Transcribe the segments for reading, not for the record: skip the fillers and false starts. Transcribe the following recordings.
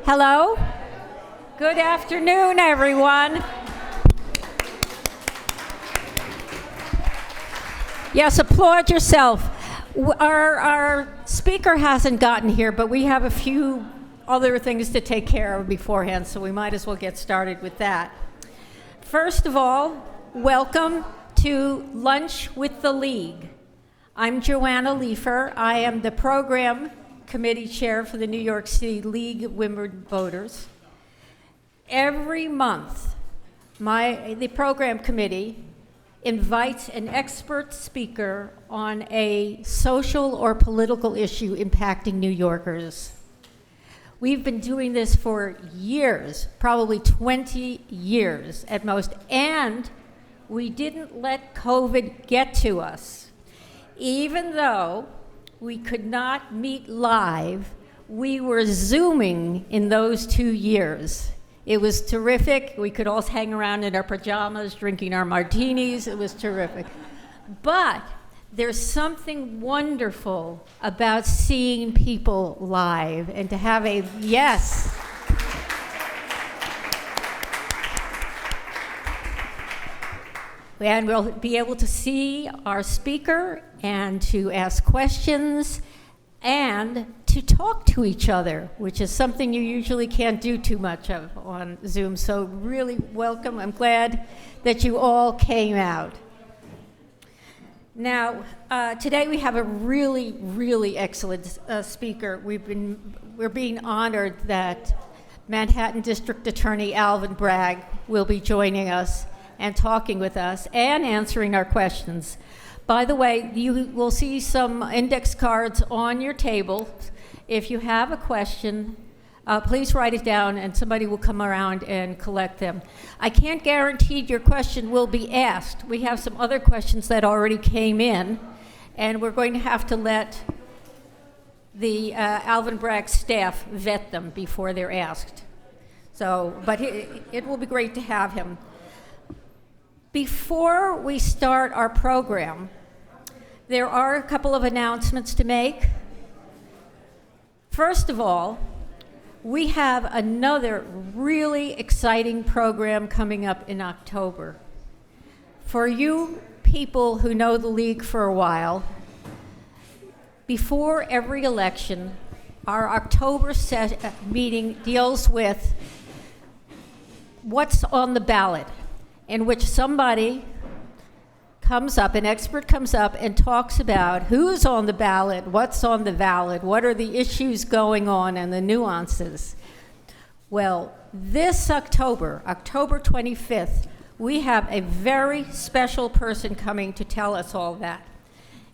Hello? Good afternoon, everyone. Yes, applaud yourself. Our speaker hasn't gotten here, but we have a few other things to take care of beforehand, so we might as well get started with that. First of all, welcome to Lunch with the League. I'm Joanna Leifer. I am the program committee chair for the New York City League of Women Voters. Every month, the program committee invites an expert speaker on a social or political issue impacting New Yorkers. We've been doing this for years, probably 20 years at most, and we didn't let COVID get to us. Even though we could not meet live, we were Zooming in those 2 years. It was terrific. We could all hang around in our pajamas, drinking our martinis. It was terrific. But there's something wonderful about seeing people live and to have a, yes. And we'll be able to see our speaker and to ask questions and to talk to each other, which is something you usually can't do too much of on Zoom. So really welcome. I'm glad that you all came out. Now, today we have a really, really excellent speaker. We're being honored that Manhattan District Attorney Alvin Bragg will be joining us and talking with us and answering our questions. By the way, you will see some index cards on your table. If you have a question, please write it down and somebody will come around and collect them. I can't guarantee your question will be asked. We have some other questions that already came in, and we're going to have to let the Alvin Bragg staff vet them before they're asked. So, but it will be great to have him. Before we start our program, there are a couple of announcements to make. First of all, we have another really exciting program coming up in October. For you people who know the League for a while, before every election, our October meeting deals with what's on the ballot, in which somebody comes up, an expert comes up and talks about who's on the ballot, what's on the ballot, what are the issues going on and the nuances. Well, this October 25th, we have a very special person coming to tell us all that.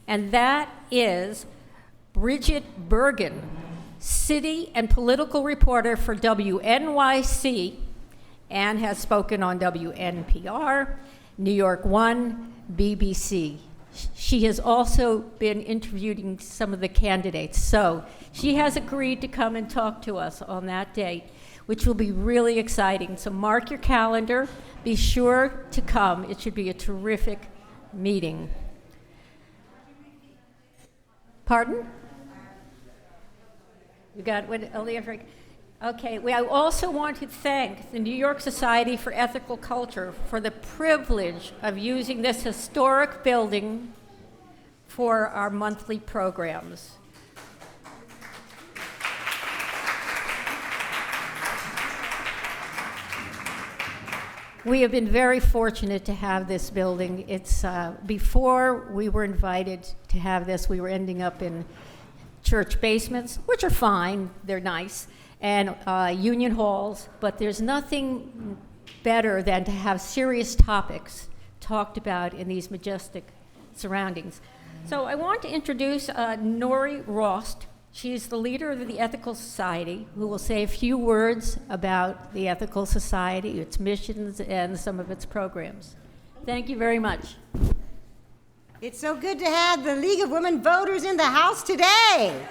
And that is Bridget Bergen, city and political reporter for WNYC, and has spoken on WNPR, New York One, BBC. She has also been interviewing some of the candidates. So she has agreed to come and talk to us on that date, which will be really exciting. So mark your calendar. Be sure to come. It should be a terrific meeting. Pardon? You got what, Olivia? Okay, I also want to thank the New York Society for Ethical Culture for the privilege of using this historic building for our monthly programs. We have been very fortunate to have this building. It's before we were invited to have this, we were ending up in church basements, which are fine, they're nice, and union halls, but there's nothing better than to have serious topics talked about in these majestic surroundings. So I want to introduce Nori Rost. She's the leader of the Ethical Society, who will say a few words about the Ethical Society, its missions, and some of its programs. Thank you very much. It's so good to have the League of Women Voters in the house today.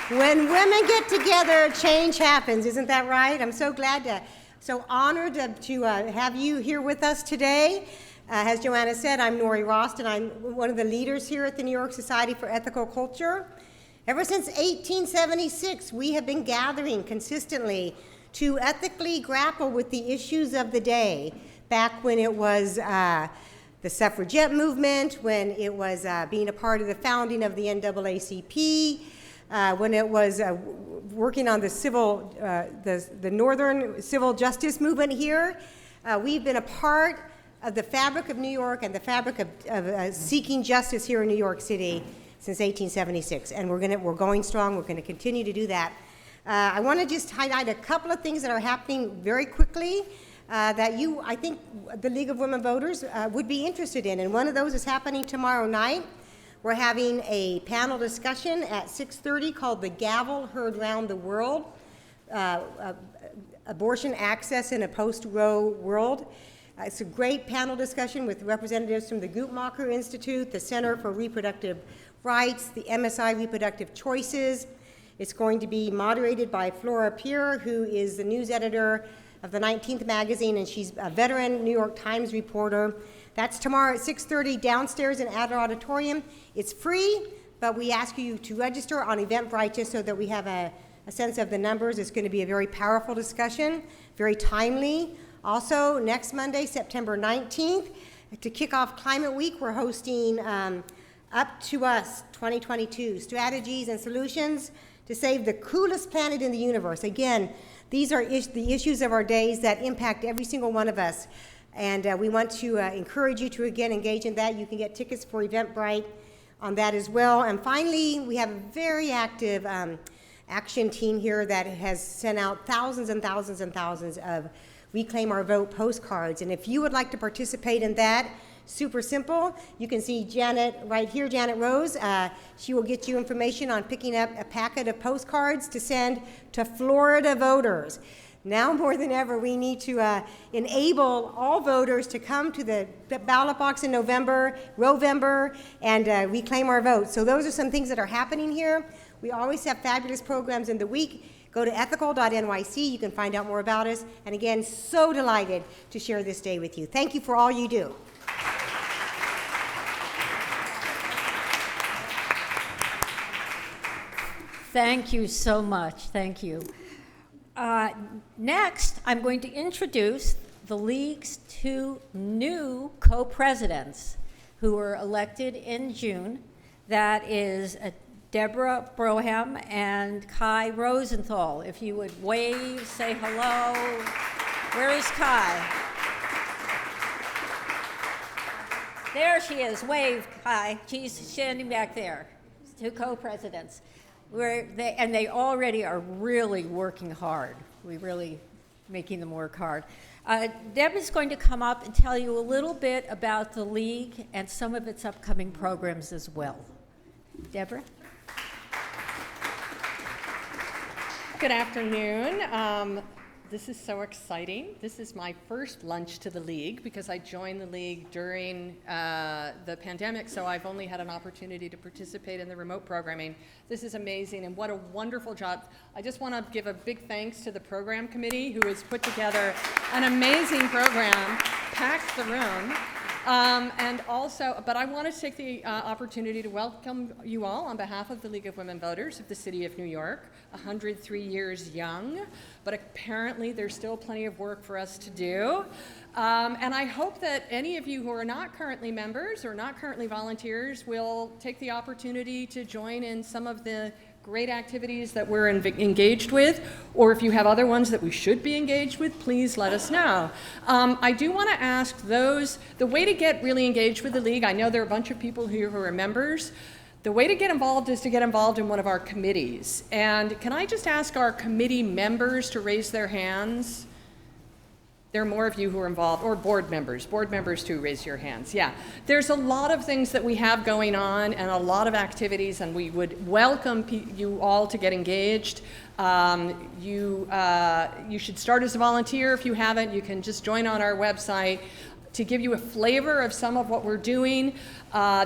When women get together, change happens. Isn't that right? I'm so honored to have you here with us today. As Joanna said, I'm Nori Rost, and I'm one of the leaders here at the New York Society for Ethical Culture. Ever since 1876, we have been gathering consistently to ethically grapple with the issues of the day, back when it was the suffragette movement, when it was being a part of the founding of the NAACP, when it was working on the Northern Civil Justice Movement here. We've been a part of the fabric of New York and the fabric of seeking justice here in New York City since 1876, and we're going strong. We're going to continue to do that. I want to just highlight a couple of things that are happening very quickly that I think the League of Women Voters would be interested in, and one of those is happening tomorrow night. We're having a panel discussion at 6:30 called "The Gavel Heard Round the World: Abortion Access in a Post-Roe World." It's a great panel discussion with representatives from the Guttmacher Institute, the Center for Reproductive Rights, the MSI Reproductive Choices. It's going to be moderated by Flora Peer, who is the news editor of the 19th magazine, and she's a veteran New York Times reporter. That's tomorrow at 6:30 downstairs in Adler Auditorium. It's free, but we ask you to register on Eventbrite just so that we have a sense of the numbers. It's going to be a very powerful discussion, very timely. Also, next Monday, September 19th, to kick off Climate Week, we're hosting Up to Us 2022, Strategies and Solutions to Save the Coolest Planet in the Universe. Again, these are the issues of our days that impact every single one of us. And we want to encourage you to, again, engage in that. You can get tickets for Eventbrite on that as well. And finally, we have a very active action team here that has sent out thousands and thousands and thousands of Reclaim Our Vote postcards. And if you would like to participate in that, super simple. You can see Janet right here, Janet Rose. She will get you information on picking up a packet of postcards to send to Florida voters. Now more than ever, we need to enable all voters to come to the ballot box in November, Rovember, and reclaim our vote. So those are some things that are happening here. We always have fabulous programs in the week. Go to ethical.nyc. You can find out more about us. And again, so delighted to share this day with you. Thank you for all you do. Thank you so much. Thank you. Next, I'm going to introduce the League's two new co-presidents who were elected in June. That is Deborah Broham and Kai Rosenthal. If you would wave, say hello. Where is Kai? There she is. Wave, Kai. She's standing back there. Two co-presidents. They already are really working hard. We're really making them work hard. Deb is going to come up and tell you a little bit about the League and some of its upcoming programs as well. Deborah? Good afternoon. This is so exciting. This is my first lunch to the League because I joined the League during the pandemic, so I've only had an opportunity to participate in the remote programming. This is amazing, and what a wonderful job. I just want to give a big thanks to the program committee who has put together an amazing program, packed the room. And also, but I want to take the opportunity to welcome you all on behalf of the League of Women Voters of the City of New York, 103 years young, but apparently there's still plenty of work for us to do. And I hope that any of you who are not currently members or not currently volunteers will take the opportunity to join in some of the great activities that we're engaged with, or if you have other ones that we should be engaged with, please let us know. I do want to ask those, the way to get really engaged with the League, I know there are a bunch of people here who are members, the way to get involved is to get involved in one of our committees. And can I just ask our committee members to raise their hands? There are more of you who are involved, or board members too, raise your hands. Yeah, there's a lot of things that we have going on and a lot of activities, and we would welcome you all to get engaged. You should start as a volunteer. If you haven't, you can just join on our website. To give you a flavor of some of what we're doing,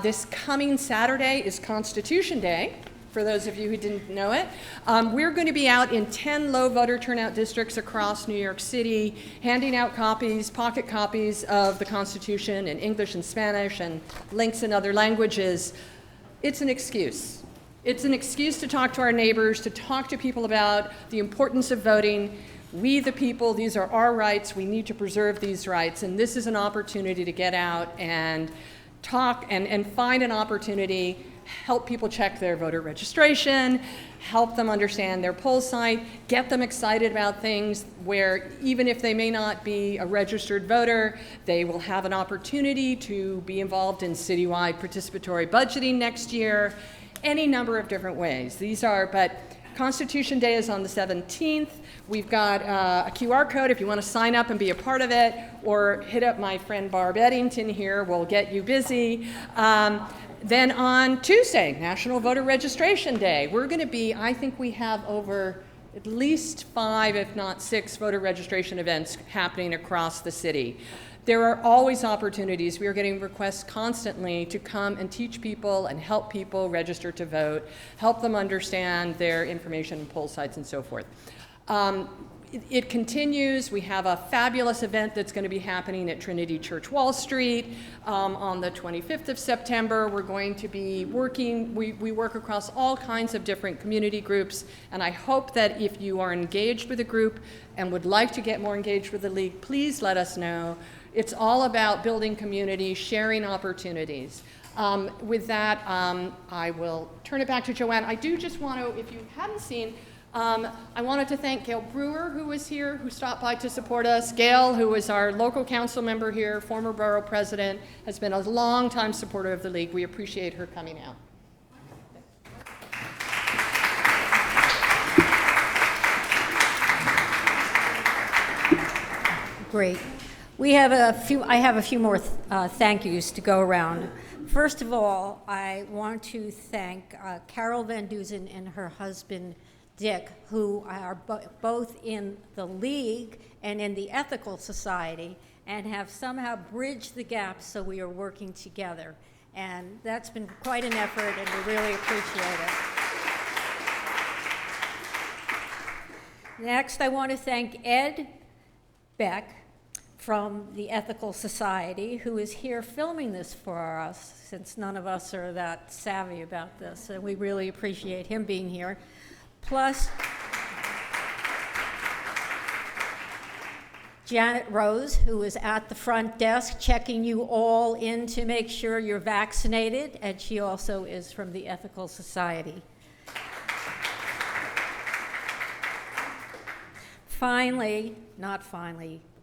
this coming Saturday is Constitution Day. For those of you who didn't know it. We're going to be out in 10 low voter turnout districts across New York City, handing out copies, pocket copies of the Constitution in English and Spanish and links in other languages. It's an excuse. It's an excuse to talk to our neighbors, to talk to people about the importance of voting. We, the people, these are our rights. We need to preserve these rights. And this is an opportunity to get out and talk and find an opportunity, help people check their voter registration, help them understand their poll site, get them excited about things where even if they may not be a registered voter, they will have an opportunity to be involved in citywide participatory budgeting next year, any number of different ways. But Constitution Day is on the 17th. We've got a QR code if you want to sign up and be a part of it, or hit up my friend Barb Eddington here. We'll get you busy. Then on Tuesday, National Voter Registration Day, we're going to be, I think we have over at least 5, if not 6, voter registration events happening across the city. There are always opportunities. We are getting requests constantly to come and teach people and help people register to vote, help them understand their information and poll sites and so forth. It continues. We have a fabulous event that's going to be happening at Trinity Church Wall Street on the 25th of September. We're going to be working, we work across all kinds of different community groups, and I hope that if you are engaged with a group and would like to get more engaged with the League, please let us know. It's all about building community, sharing opportunities. With that, I will turn it back to Joanne. I do just want to, if you hadn't seen, I wanted to thank Gail Brewer, who was here, who stopped by to support us. Gail, who is our local council member here, former borough president, has been a long-time supporter of the League. We appreciate her coming out. Great. I have a few more thank yous to go around. First of all, I want to thank Carol Van Dusen and her husband, Dick, who are both in the League and in the Ethical Society and have somehow bridged the gap so we are working together. And that's been quite an effort, and we really appreciate it. Next, I want to thank Ed Beck from the Ethical Society, who is here filming this for us, since none of us are that savvy about this, and we really appreciate him being here. Plus, Janet Rose, who is at the front desk checking you all in to make sure you're vaccinated, and she also is from the Ethical Society.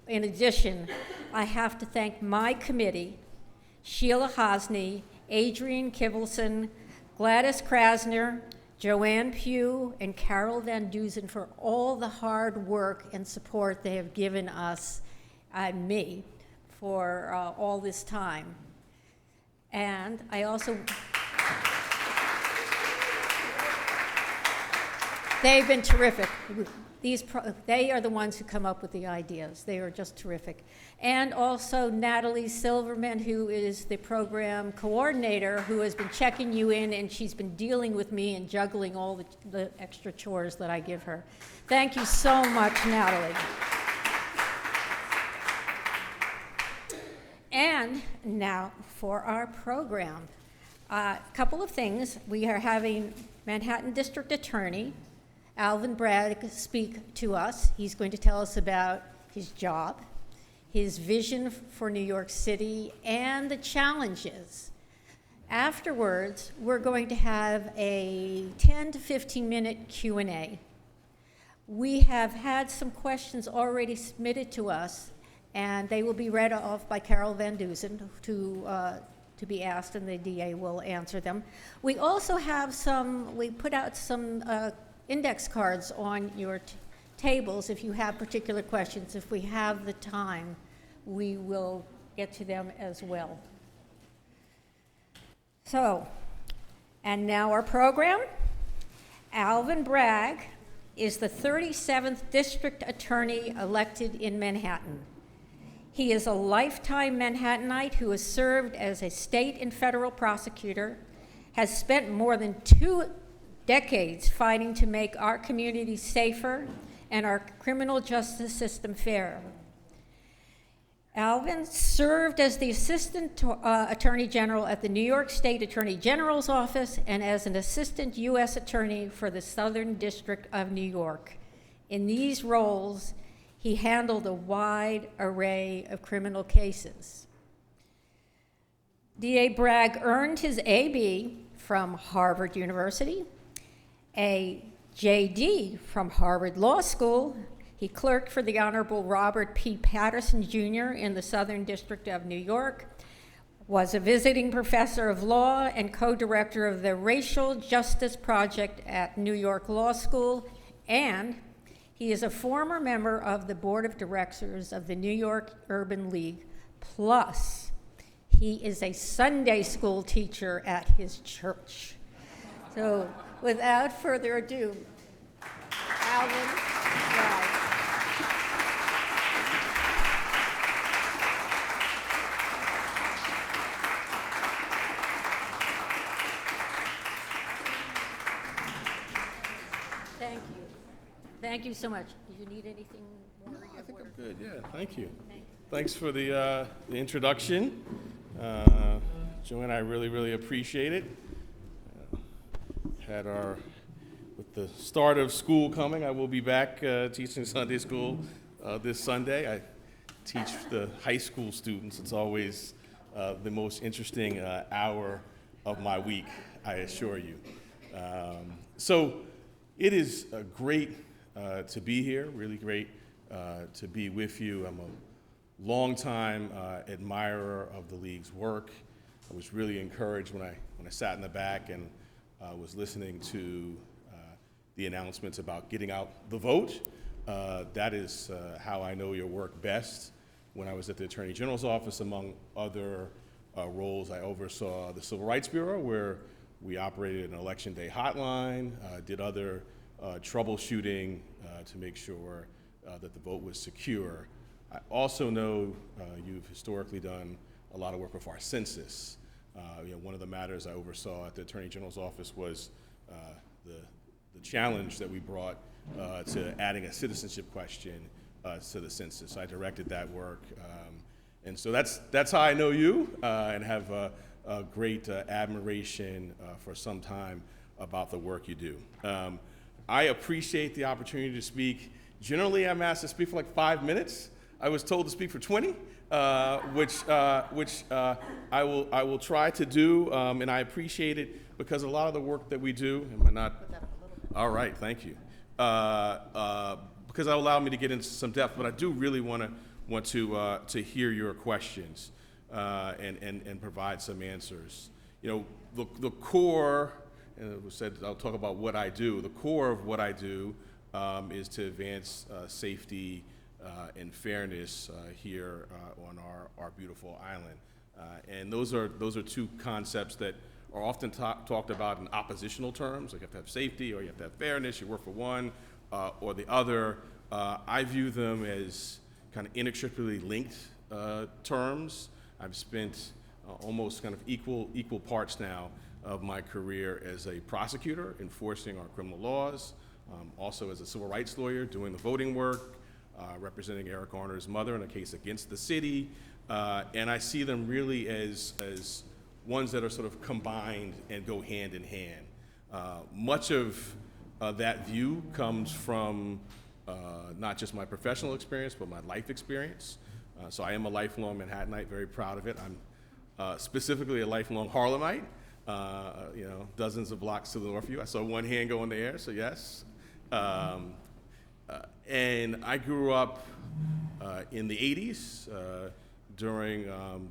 In addition, I have to thank my committee, Sheila Hosney, Adrian Kivelson, Gladys Krasner, Joanne Pugh, and Carol Van Dusen for all the hard work and support they have given us and me for all this time. And I also, they've been terrific. They are the ones who come up with the ideas. They are just terrific. And also Natalie Silverman, who is the program coordinator, who has been checking you in, and she's been dealing with me and juggling all the extra chores that I give her. Thank you so much, Natalie. And now for our program. A couple of things. We are having Manhattan District Attorney Alvin Bragg speak to us. He's going to tell us about his job, his vision for New York City, and the challenges. Afterwards, we're going to have a 10 to 15 minute Q&A. We have had some questions already submitted to us, and they will be read off by Carol Van Dusen to be asked, and the DA will answer them. We also have we put out some index cards on your tables if you have particular questions. If we have the time, we will get to them as well. So, and now our program. Alvin Bragg is the 37th District Attorney elected in Manhattan. He is a lifetime Manhattanite who has served as a state and federal prosecutor, has spent more than 2 decades fighting to make our community safer and our criminal justice system fairer. Alvin served as the Assistant Attorney General at the New York State Attorney General's Office and as an Assistant U.S. Attorney for the Southern District of New York. In these roles, he handled a wide array of criminal cases. D.A. Bragg earned his A.B. from Harvard University, a J.D. from Harvard Law School. He clerked for the Honorable Robert P. Patterson, Jr. in the Southern District of New York, was a visiting professor of law and co-director of the Racial Justice Project at New York Law School, and he is a former member of the Board of Directors of the New York Urban League, plus he is a Sunday school teacher at his church. So without further ado, Alvin Bragg. Thank you. Thank you so much. Do you need anything more? I think I'm good, yeah, thank you. Thanks for the introduction. Joanne, I really appreciate it. With the start of school coming, I will be back teaching Sunday school this Sunday. I teach the high school students. It's always the most interesting hour of my week, I assure you. So it is great to be here, really great to be with you. I'm a longtime admirer of the League's work. I was really encouraged when I sat in the back and was listening to the announcements about getting out the vote. That is how I know your work best. When I was at the Attorney General's office, among other roles, I oversaw the Civil Rights Bureau, where we operated an election day hotline, did other troubleshooting to make sure that the vote was secure. I also know you've historically done a lot of work with our census. One of the matters I oversaw at the Attorney General's office was the challenge that we brought to adding a citizenship question to the census. I directed that work. And so that's how I know you and have a great admiration for some time about the work you do. I appreciate the opportunity to speak. Generally, I'm asked to speak for like 5 minutes. I was told to speak for 20, which I will try to do, and I appreciate it because a lot of the work that we do, am I not? All right, thank you. Because it'll allow me to get into some depth, but I do really want to hear your questions and provide some answers. The core, and it was said I'll talk about what I do. The core of what I do is to advance safety and fairness here on our beautiful island. And those are two concepts that are often talked about in oppositional terms. Like you have to have safety or you have to have fairness, you work for one or the other. I view them as kind of inextricably linked terms. I've spent almost kind of equal parts now of my career as a prosecutor enforcing our criminal laws, also as a civil rights lawyer doing the voting work, representing Eric Garner's mother in a case against the city, and I see them really as ones that are sort of combined and go hand in hand. Much of that view comes from not just my professional experience, but my life experience. So I am a lifelong Manhattanite, very proud of it. I'm specifically a lifelong Harlemite, dozens of blocks to the north of you. I saw one hand go in the air, so yes. And I grew up in the 80s during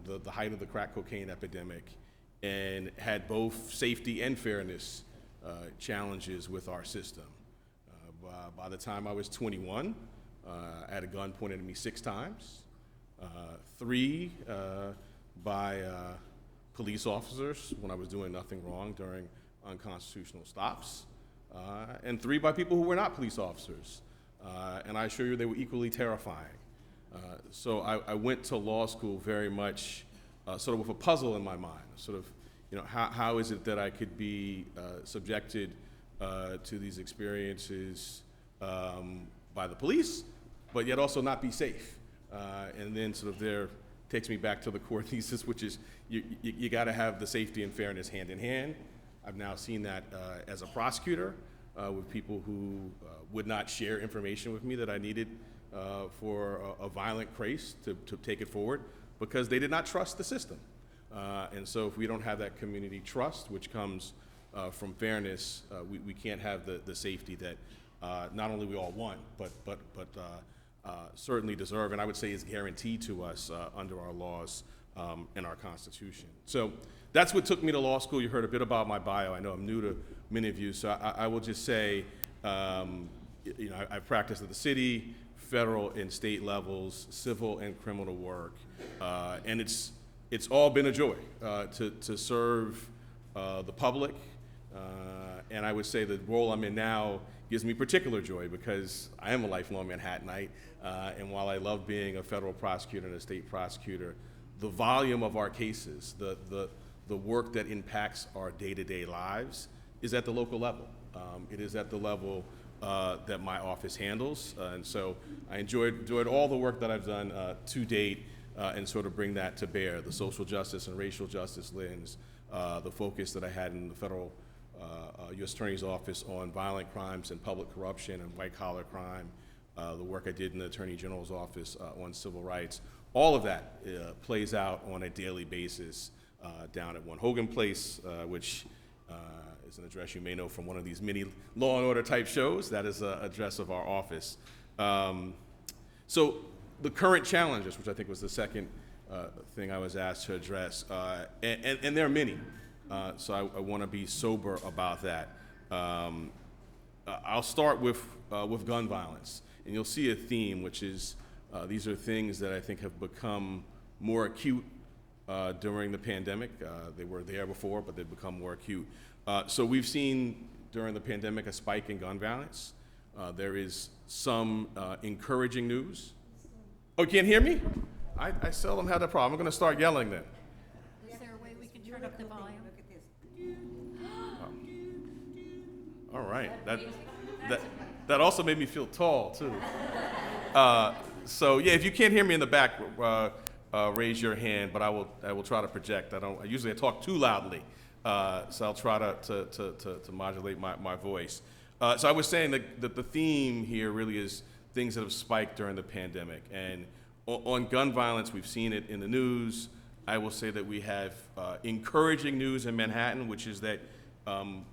the height of the crack cocaine epidemic and had both safety and fairness challenges with our system. By the time I was 21, I had a gun pointed at me 6 times, 3 by police officers when I was doing nothing wrong during unconstitutional stops, and 3 by people who were not police officers. And I assure you they were equally terrifying. So I went to law school very much sort of with a puzzle in my mind, sort of, how is it that I could be subjected to these experiences by the police, but yet also not be safe And then sort of there takes me back to the core thesis, which is you got to have the safety and fairness hand in hand. I've now seen that as a prosecutor with people who would not share information with me that I needed for a violent case to take it forward because they did not trust the system. And so if we don't have that community trust, which comes from fairness, we can't have the safety that not only we all want, but certainly deserve, and I would say is guaranteed to us under our laws and our Constitution. So that's what took me to law school. You heard a bit about my bio. I know I'm new to many of you, so I will just say, I've practiced at the city, federal and state levels, civil and criminal work, and it's all been a joy to serve the public, and I would say the role I'm in now gives me particular joy because I am a lifelong Manhattanite, and while I love being a federal prosecutor and a state prosecutor, the volume of our cases, the work that impacts our day-to-day lives is at the local level. It is at the level that my office handles, and so I enjoyed all the work that I've done to date and sort of bring that to bear, the social justice and racial justice lens, the focus that I had in the federal U.S. Attorney's Office on violent crimes and public corruption and white-collar crime, the work I did in the Attorney General's Office on civil rights. All of that plays out on a daily basis down at 1 Hogan Place, which is an address you may know from one of these mini Law and Order type shows. That is an address of our office. So the current challenges, which I think was the second thing I was asked to address, and there are many. So I want to be sober about that. I'll start with gun violence, and you'll see a theme, which is these are things that I think have become more acute during the pandemic. They were there before, but they've become more acute. So we've seen during the pandemic a spike in gun violence. There is some encouraging news. Oh, you can't hear me? I seldom have that problem. I'm going to start yelling then. Is there a way we can turn up the volume? All right. That also made me feel tall, too. So yeah, if you can't hear me in the back, raise your hand. But I will try to project. I usually talk too loudly, so I'll try to modulate my voice. So I was saying that the theme here really is things that have spiked during the pandemic, and on gun violence, we've seen it in the news. I will say that we have encouraging news in Manhattan, which is that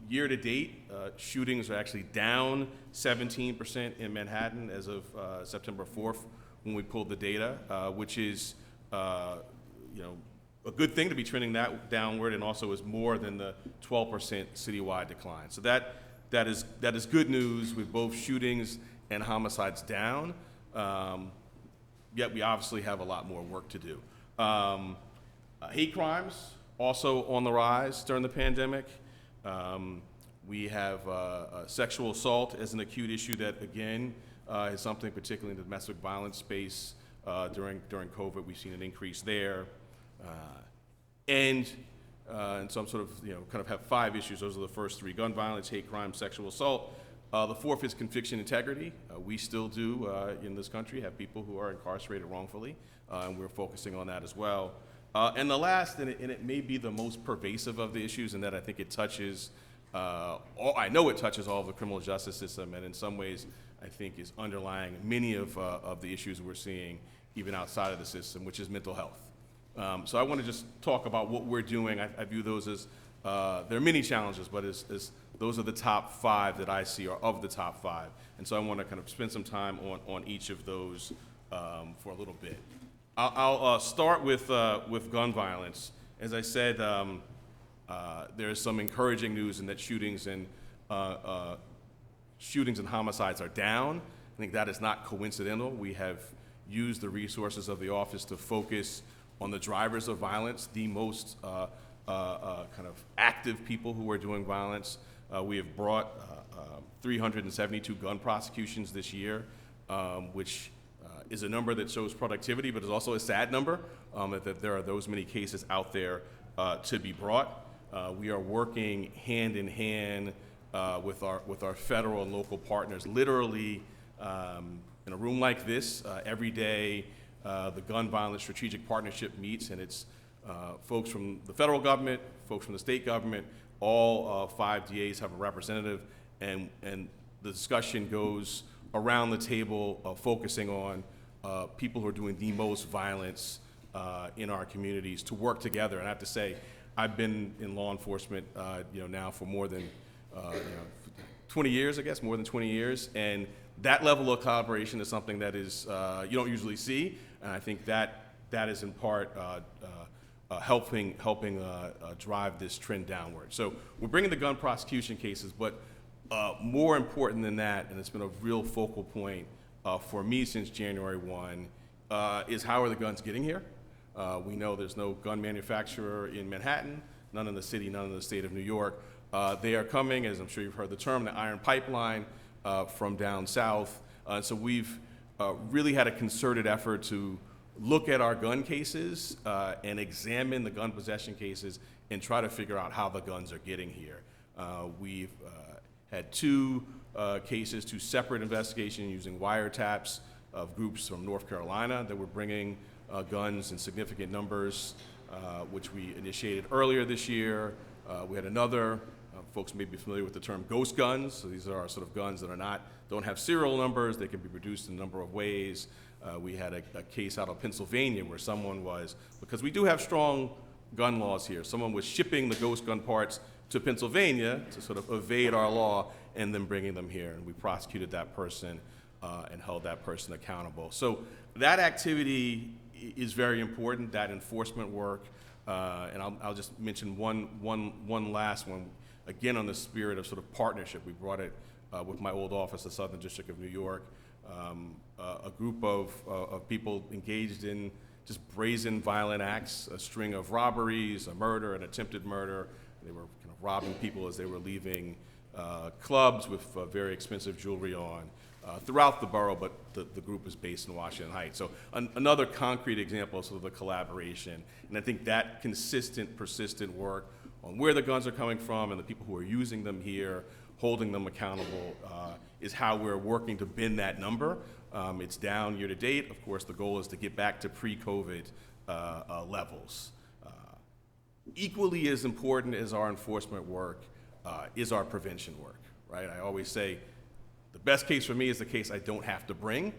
year to date, shootings are actually down 17% in Manhattan as of September 4th when we pulled the data, which is a good thing to be trending that downward, and also is more than the 12% citywide decline. So that is good news with both shootings and homicides down. Yet we obviously have a lot more work to do. Hate crimes also on the rise during the pandemic. We have sexual assault as an acute issue that, again, is something particularly in the domestic violence space. During COVID, we've seen an increase there. And so I'm sort of, kind of have 5 issues. Those are the first 3: gun violence, hate crime, sexual assault. The 4th is conviction integrity. We still do, in this country, have people who are incarcerated wrongfully, and we're focusing on that as well. And the last, and it may be the most pervasive of the issues, in that I think it touches, I know it touches all of the criminal justice system, and in some ways, I think is underlying many of the issues we're seeing, even outside of the system, which is mental health. So I want to just talk about what we're doing. I view those as, there are many challenges, but those are the top 5 that I see, are of the top 5. And so I want to kind of spend some time on each of those for a little bit. I'll start with gun violence. As I said, there is some encouraging news in that shootings and homicides are down. I think that is not coincidental. We have used the resources of the office to focus on the drivers of violence, the most kind of active people who are doing violence. We have brought 372 gun prosecutions this year, which is a number that shows productivity, but is also a sad number, that there are those many cases out there to be brought. We are working hand in hand with our federal and local partners, literally in a room like this every day, the Gun Violence Strategic Partnership meets, and it's folks from the federal government, folks from the state government, all 5 DAs have a representative, and the discussion goes around the table focusing on people who are doing the most violence in our communities to work together. And I have to say, I've been in law enforcement now for more than 20 years, I guess, more than 20 years, and that level of collaboration is something that is you don't usually see, and I think that is in part helping drive this trend downward. So we're bringing the gun prosecution cases, but more important than that, and it's been a real focal point for me since January 1, is how are the guns getting here? We know there's no gun manufacturer in Manhattan, none in the city, none in the state of New York. They are coming, as I'm sure you've heard the term, the iron pipeline from down south. So we've really had a concerted effort to look at our gun cases and examine the gun possession cases and try to figure out how the guns are getting here. We've had 2 cases, 2 separate investigations using wiretaps of groups from North Carolina that were bringing guns in significant numbers, which we initiated earlier this year. We had another, folks may be familiar with the term ghost guns. So these are sort of guns that don't have serial numbers. They can be produced in a number of ways. We had a case out of Pennsylvania where someone was, because we do have strong gun laws here, someone was shipping the ghost gun parts to Pennsylvania to sort of evade our law and then bringing them here. And we prosecuted that person and held that person accountable. So that activity is very important, that enforcement work. And I'll just mention one last one, again on the spirit of sort of partnership. We brought it with my old office, the Southern District of New York, a group of people engaged in just brazen violent acts, a string of robberies, a murder, an attempted murder. They were kind of robbing people as they were leaving clubs with very expensive jewelry on throughout the borough, but the group is based in Washington Heights. So another concrete example of sort of the collaboration. And I think that consistent, persistent work on where the guns are coming from and the people who are using them here, holding them accountable, is how we're working to bend that number. It's down year to date. Of course, the goal is to get back to pre-COVID levels. Equally as important as our enforcement work is our prevention work, right? I always say the best case for me is the case I don't have to bring.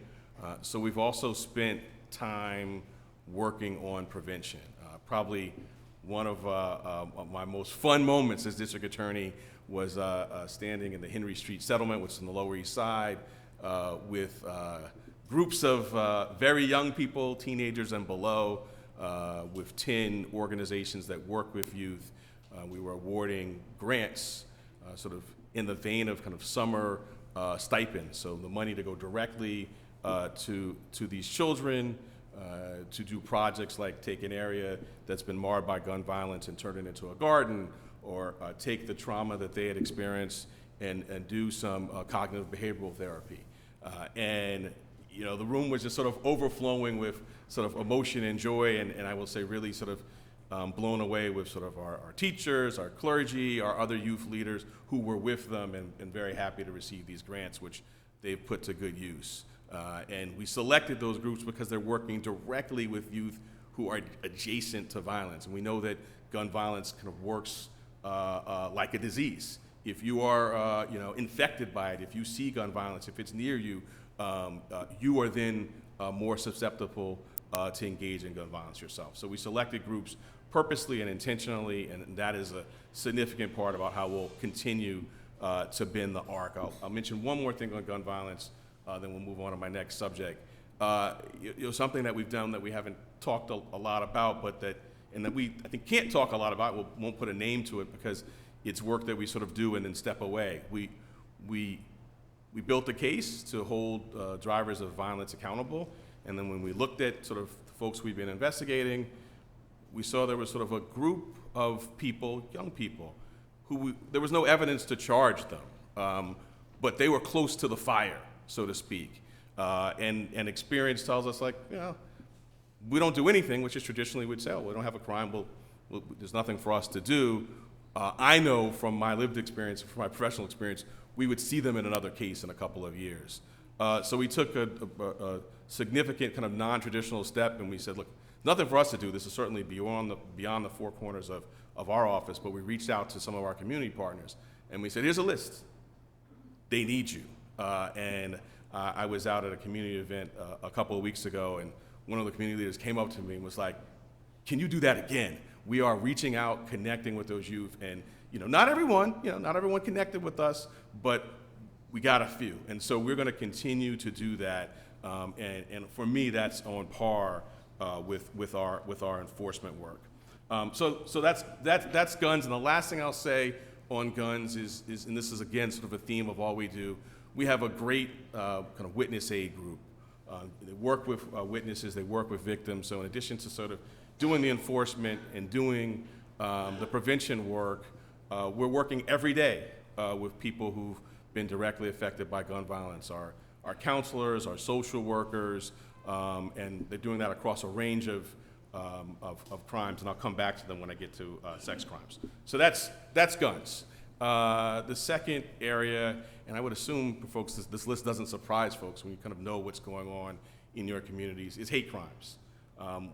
So we've also spent time working on prevention. Probably one of my most fun moments as district attorney was standing in the Henry Street settlement, which is on the Lower East Side, with groups of very young people, teenagers and below, with 10 organizations that work with youth. We were awarding grants sort of in the vein of kind of summer stipends, so the money to go directly to these children, to do projects like take an area that's been marred by gun violence and turn it into a garden, or take the trauma that they had experienced and do some cognitive behavioral therapy. And you know, the room was just sort of overflowing with sort of emotion and joy, and I will say really sort of blown away with sort of our teachers, our clergy, our other youth leaders who were with them and very happy to receive these grants, which they've put to good use. And we selected those groups because they're working directly with youth who are adjacent to violence. And we know that gun violence kind of works like a disease. If you are infected by it, if you see gun violence, if it's near you, you are then more susceptible to engage in gun violence yourself. So we selected groups purposely and intentionally, and that is a significant part about how we'll continue to bend the arc. I'll mention one more thing on gun violence, then we'll move on to my next subject. Something that we've done that we haven't talked a lot about, but that we, I think, can't talk a lot about, we won't put a name to it because it's work that we sort of do and then step away. We built a case to hold drivers of violence accountable, and then when we looked at sort of the folks we've been investigating, we saw there was sort of a group of people, young people, who there was no evidence to charge them, but they were close to the fire, so to speak. And experience tells us, like, we don't do anything, which is traditionally we'd say, oh, we don't have a crime, there's nothing for us to do. I know from my lived experience, from my professional experience, we would see them in another case in a couple of years. So we took a significant kind of non-traditional step, and we said, look, nothing for us to do. This is certainly beyond the four corners of our office, but we reached out to some of our community partners, and we said, here's a list. They need you. I was out at a community event a couple of weeks ago, and one of the community leaders came up to me and was like, can you do that again? We are reaching out, connecting with those youth, and not everyone connected with us, but we got a few, and so we're going to continue to do that. And for me, that's on par with our enforcement work. So that's guns, and the last thing I'll say on guns is, and this is again sort of a theme of all we do, we have a great kind of witness aid group. They work with witnesses, they work with victims. So in addition to sort of doing the enforcement and doing the prevention work, we're working every day with people who've been directly affected by gun violence. Our counselors, our social workers, and they're doing that across a range of crimes, and I'll come back to them when I get to sex crimes. So that's guns. The second area, and I would assume, folks, this list doesn't surprise folks when you kind of know what's going on in your communities, is hate crimes.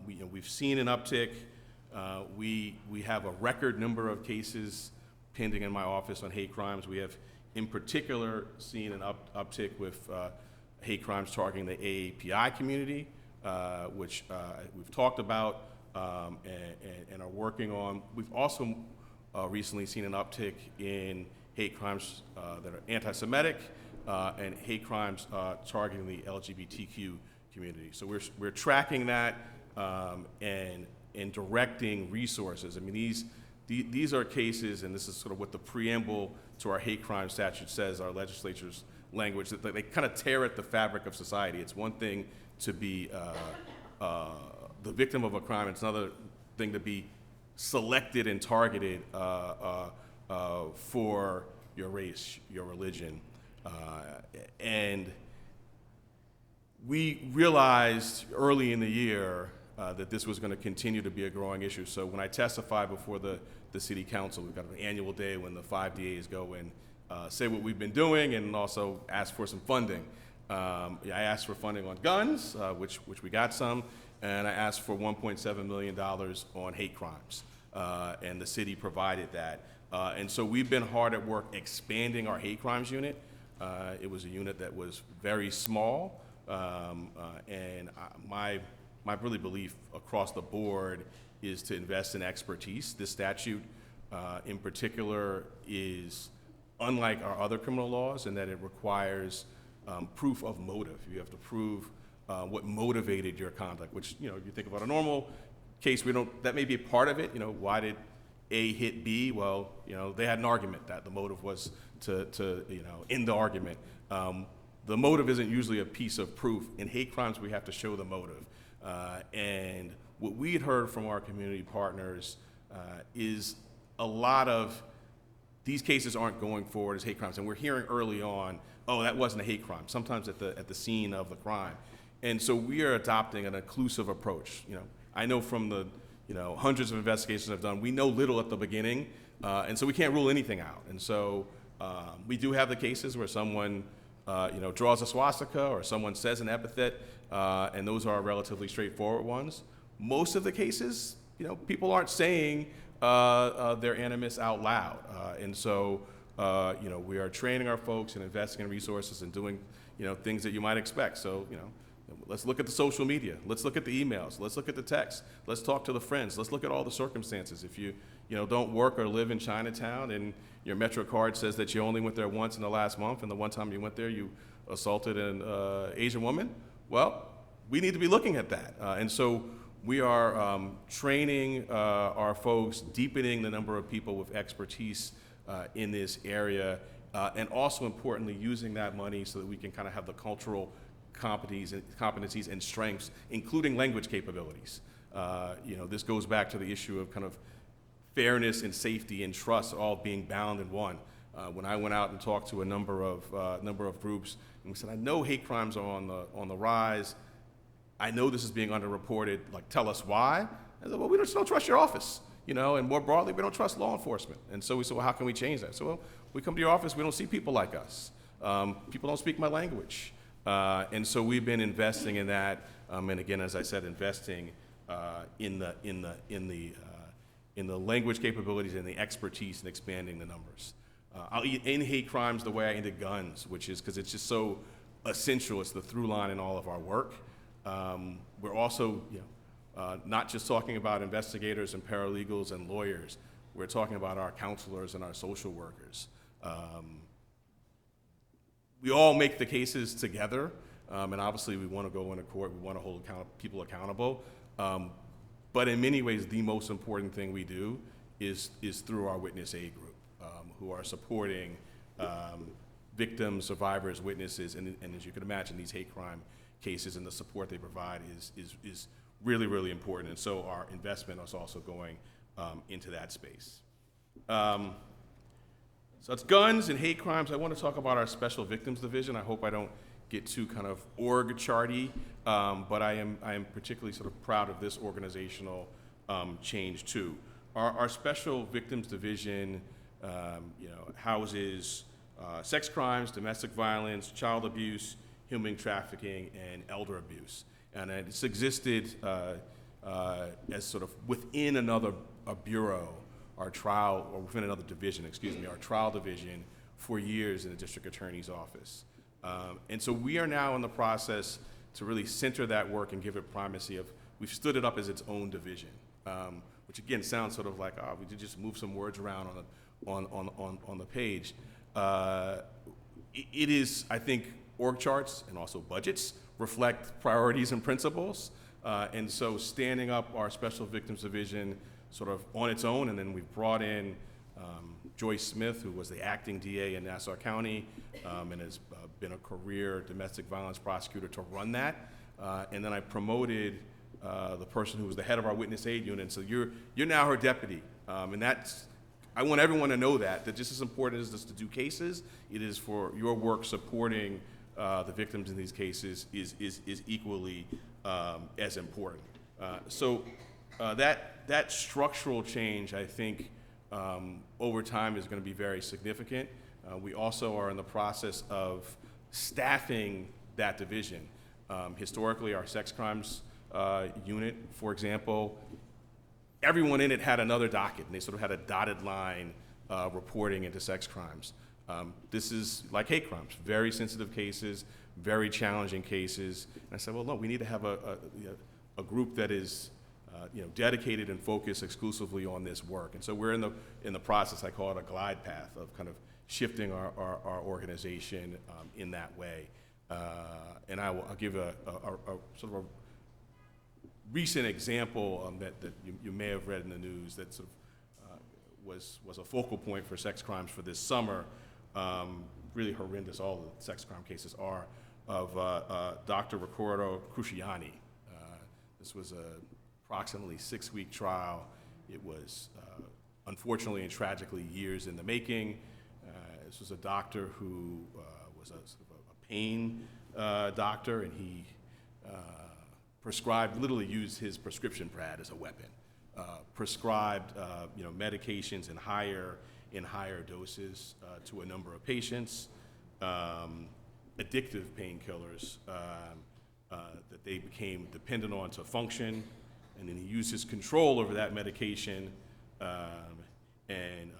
We've seen an uptick. We have a record number of cases pending in my office on hate crimes. We have, in particular, seen an uptick with hate crimes targeting the AAPI community, which we've talked about and are working on. We've also recently seen an uptick in hate crimes that are anti-Semitic and hate crimes targeting the LGBTQ community. So we're tracking that and directing resources. I mean, these are cases, and this is sort of what the preamble to our hate crime statute says, our legislature's language, that they kind of tear at the fabric of society. It's one thing to be the victim of a crime, it's another thing to be selected and targeted for your race, your religion. And we realized early in the year that this was going to continue to be a growing issue. So when I testified before the city council, we've got an annual day when the 5 DAs go and say what we've been doing and also ask for some funding. I asked for funding on guns, which we got some, and I asked for $1.7 million on hate crimes, and the city provided that. And so we've been hard at work expanding our hate crimes unit. It was a unit that was very small, and my really belief across the board is to invest in expertise. This statute in particular is unlike our other criminal laws in that it requires proof of motive. You have to prove what motivated your conduct, which, you think about a normal case, that may be a part of it. Why did A hit B? Well, they had an argument that the motive was to end the argument. The motive isn't usually a piece of proof. In hate crimes, we have to show the motive. And what we had heard from our community partners is a lot of these cases aren't going forward as hate crimes, and we're hearing early on, oh, that wasn't a hate crime, sometimes at the scene of the crime. And so we are adopting an inclusive approach. I know from the hundreds of investigations I've done, we know little at the beginning, and so we can't rule anything out. And so we do have the cases where someone draws a swastika or someone says an epithet, and those are relatively straightforward ones. Most of the cases, people aren't saying their animus out loud, and so we are training our folks and investing in resources and doing things that you might expect. So let's look at the social media, let's look at the emails, let's look at the text, let's talk to the friends, let's look at all the circumstances. If you don't work or live in Chinatown and your Metro card says that you only went there once in the last month, and the one time you went there you assaulted an Asian woman, well, we need to be looking at that. And so we are training our folks, deepening the number of people with expertise in this area, and also importantly, using that money so that we can kind of have the cultural competencies and strengths, including language capabilities. This goes back to the issue of kind of fairness and safety and trust all being bound in one. When I went out and talked to a number of groups, and we said, I know hate crimes are on the rise. I know this is being underreported. Like, tell us why. I said, well, we just don't trust your office. And more broadly, we don't trust law enforcement. And so we said, well, how can we change that? So, well, we come to your office, we don't see people like us. People don't speak my language. And so we've been investing in that, and again, as I said, investing in the language capabilities and the expertise and expanding the numbers. I'll end hate crimes the way I ended guns, which is because it's just so essential. It's the through line in all of our work. We're also, not just talking about investigators and paralegals and lawyers. We're talking about our counselors and our social workers. We all make the cases together, and obviously we want to go into court. We want to hold people accountable. But in many ways, the most important thing we do is through our witness aid group, who are supporting victims, survivors, witnesses, and as you can imagine, these hate crime cases and the support they provide is really, really important. And so our investment is also going into that space. So it's guns and hate crimes. I want to talk about our Special Victims Division. I hope I don't get too kind of org charty, but I am particularly sort of proud of this organizational change too. Our Special Victims Division, houses sex crimes, domestic violence, child abuse, human trafficking, and elder abuse, and it's existed as sort of within another bureau. Our trial division for years in the District Attorney's Office. And so we are now in the process to really center that work and give it primacy we've stood it up as its own division, which again sounds sort of like, we did just move some words around on the page. It is, I think, org charts and also budgets reflect priorities and principles. And so standing up our Special Victims Division sort of on its own, and then we've brought in Joyce Smith, who was the acting DA in Nassau County, and has been a career domestic violence prosecutor to run that. And then I promoted the person who was the head of our witness aid unit. So you're now her deputy, and I want everyone to know that just as important as this to do cases, it is for your work supporting the victims in these cases is equally as important. So that structural change, I think, over time is going to be very significant. We also are in the process of staffing that division. Historically, our sex crimes unit, for example, everyone in it had another docket, and they sort of had a dotted line reporting into sex crimes. This is like hate crimes, very sensitive cases, very challenging cases. And I said, well, no, we need to have a group that is dedicated and focused exclusively on this work. And so we're in the process, I call it a glide path, of kind of shifting our organization in that way. And I'll give a sort of a recent example that you may have read in the news that sort of was a focal point for sex crimes for this summer. Really horrendous, all the sex crime cases are, of Dr. Riccardo Cruciani. This was approximately 6-week trial. It was unfortunately and tragically years in the making. This was a doctor who was sort of a pain doctor, and he literally used his prescription pad as a weapon. Prescribed medications in higher doses to a number of patients, addictive painkillers that they became dependent on to function. And then he used his control over that medication and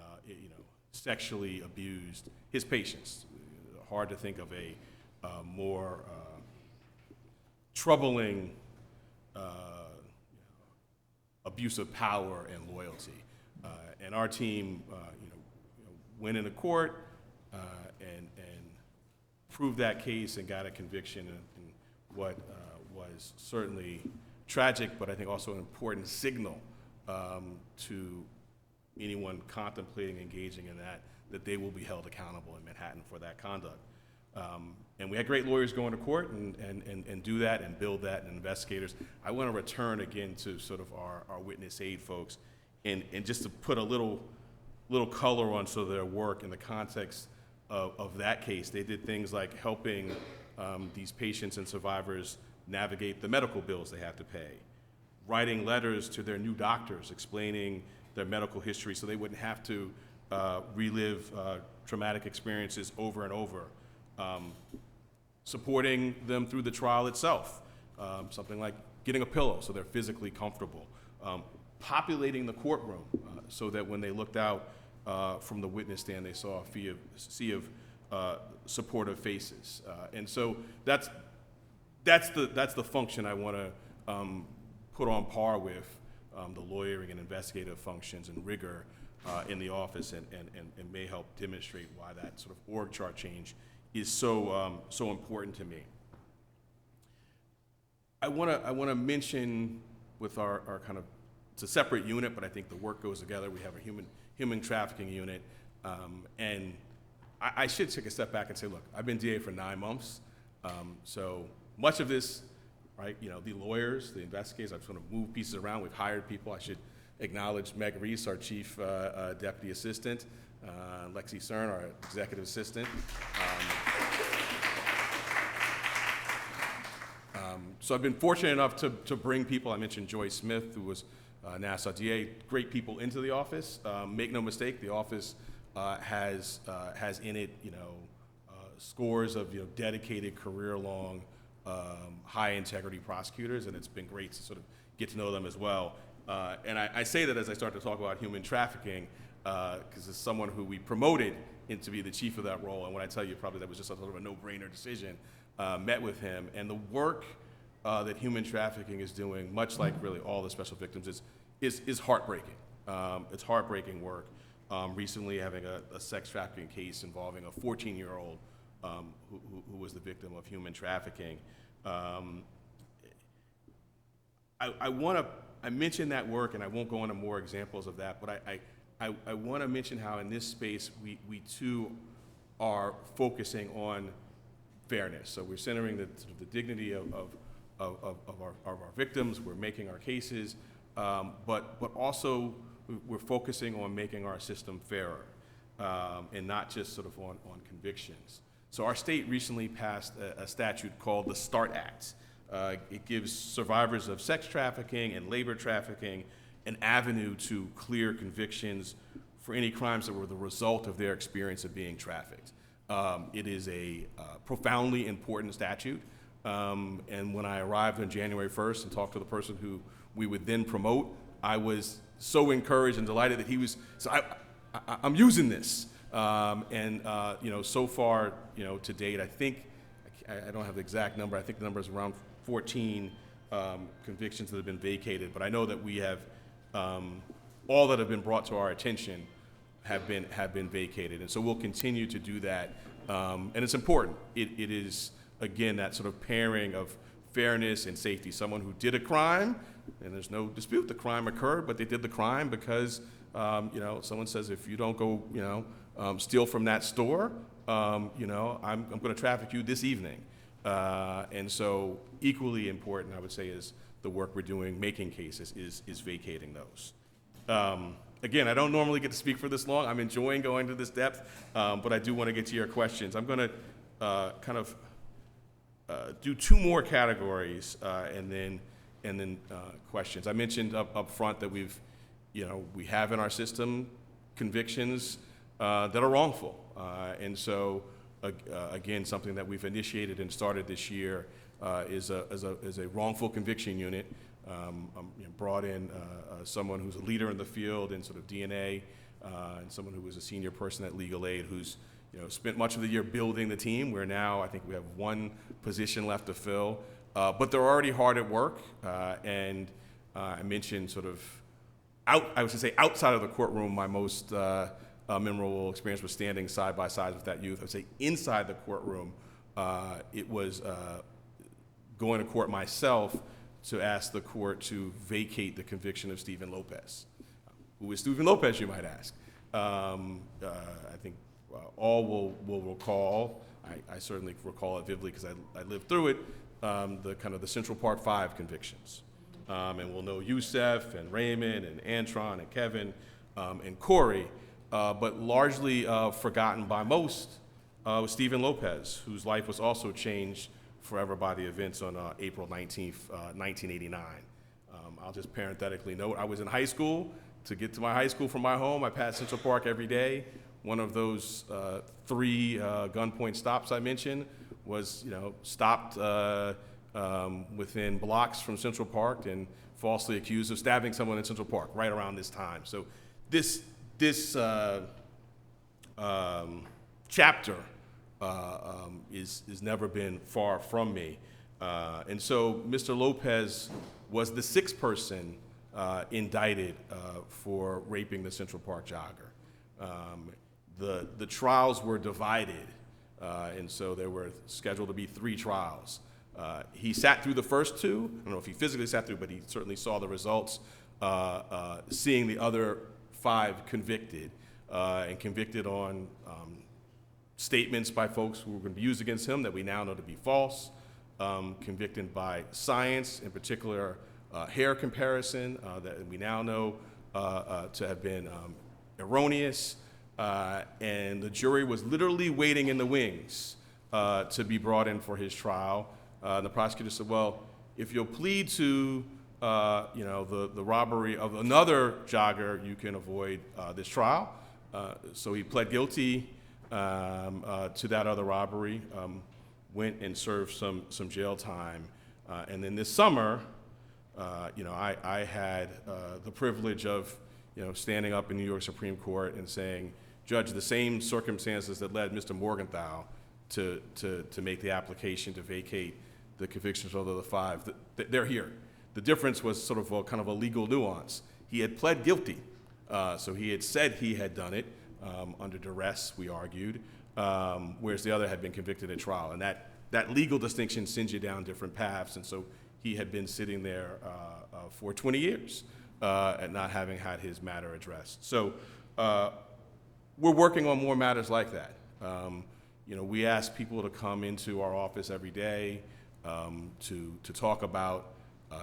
sexually abused his patients. Hard to think of a more troubling abuse of power and loyalty. And our team went into court and proved that case and got a conviction in what was certainly tragic, but I think also an important signal to anyone contemplating engaging in that they will be held accountable in Manhattan for that conduct. And we had great lawyers go into court and do that and build that, and investigators. I want to return again to sort of our witness aid folks and just to put a little color on sort of their work in the context of that case. They did things like helping these patients and survivors navigate the medical bills they have to pay, writing letters to their new doctors explaining their medical history so they wouldn't have to relive traumatic experiences over and over. supporting them through the trial itself, something like getting a pillow so they're physically comfortable, populating the courtroom so that when they looked out from the witness stand, they saw a sea of supportive faces. And so that's the function I want to put on par with the lawyering and investigative functions and rigor in the office, and may help demonstrate why that sort of org chart change is so important to me. I want to mention with our kind of, it's a separate unit, but I think the work goes together. We have a human trafficking unit, and I should take a step back and say, look, I've been DA for 9 months, so much of this, right, the lawyers, the investigators, I'm trying to move pieces around. We've hired people. I should acknowledge Meg Reese, our chief deputy assistant, Lexi Cern, our executive assistant. So I've been fortunate enough to bring people. I mentioned Joy Smith, who was Nassau DA, great people into the office. Make no mistake, the office has in it, scores of dedicated, career-long, high-integrity prosecutors, and it's been great to sort of get to know them as well. And I say that as I start to talk about human trafficking, because it's someone who we promoted to be the chief of that role, and when I tell you, probably that was just a sort of a no-brainer decision. Met with him, and the work that human trafficking is doing, much like really all the special victims, is heartbreaking. It's heartbreaking work. Recently having a sex trafficking case involving a 14-year-old who was the victim of human trafficking. I mentioned that work, and I won't go into more examples of that, but I want to mention how in this space we too are focusing on fairness. So we're centering the dignity of our victims. We're making our cases, but also we're focusing on making our system fairer, and not just sort of on convictions. So our state recently passed a statute called the START Act. It gives survivors of sex trafficking and labor trafficking an avenue to clear convictions for any crimes that were the result of their experience of being trafficked. It is a profoundly important statute, and when I arrived on January 1st and talked to the person who we would then promote, I was so encouraged and delighted that he was, so I'm using this. So far, to date, I think, I don't have the exact number, I think the number is around 14 convictions that have been vacated, but I know that we have, all that have been brought to our attention have been vacated, and so we'll continue to do that, and it's important. It is, again, that sort of pairing of fairness and safety. Someone who did a crime, and there's no dispute the crime occurred, but they did the crime because someone says, if you don't go steal from that store, I'm going to traffic you this evening. And so equally important, I would say, is the work we're doing making cases is vacating those. Again, I don't normally get to speak for this long. I'm enjoying going to this depth, but I do want to get to your questions. I'm going to do 2 more categories and then questions. I mentioned up front that we have in our system convictions that are wrongful, and so again, something that we've initiated and started this year is a wrongful conviction unit. Brought in someone who's a leader in the field in sort of DNA, and someone who was a senior person at Legal Aid who's spent much of the year building the team. Where now I think we have 1 position left to fill, but they're already hard at work. And I mentioned sort of outside of the courtroom, my most memorable experience was standing side by side with that youth. I would say inside the courtroom, it was going to court myself to ask the court to vacate the conviction of Stephen Lopez. Who is Stephen Lopez, you might ask? I think all will recall, I certainly recall it vividly because I lived through it, the Central Park 5 convictions. And we'll know Youssef and Raymond and Antron and Kevin and Corey, but largely forgotten by most was Stephen Lopez, whose life was also changed forever by the events on April 19th, 1989. I'll just parenthetically note, I was in high school. To get to my high school from my home, I passed Central Park every day. One of those 3 gunpoint stops I mentioned was, stopped within blocks from Central Park and falsely accused of stabbing someone in Central Park right around this time. So this chapter is never been far from me. And so Mr. Lopez was the sixth person indicted for raping the Central Park jogger. The trials were divided, and so there were scheduled to be 3 trials. He sat through the first 2. I don't know if he physically sat through, but he certainly saw the results, seeing the other 5 convicted, and convicted on statements by folks who were going to be used against him that we now know to be false, convicted by science, in particular hair comparison that we now know to have been erroneous, and the jury was literally waiting in the wings to be brought in for his trial. The prosecutor said, well, if you'll plead to the robbery of another jogger, you can avoid this trial. So he pled guilty to that other robbery, went and served some jail time. And then this summer, I had the privilege of standing up in New York Supreme Court and saying, Judge, the same circumstances that led Mr. Morgenthau to make the application to vacate the convictions of the 5, they're here. The difference was sort of kind of a legal nuance. He had pled guilty, so he had said he had done it under duress, we argued, whereas the other had been convicted at trial. And that legal distinction sends you down different paths, and so he had been sitting there for 20 years and not having had his matter addressed. So we're working on more matters like that. We ask people to come into our office every day to talk about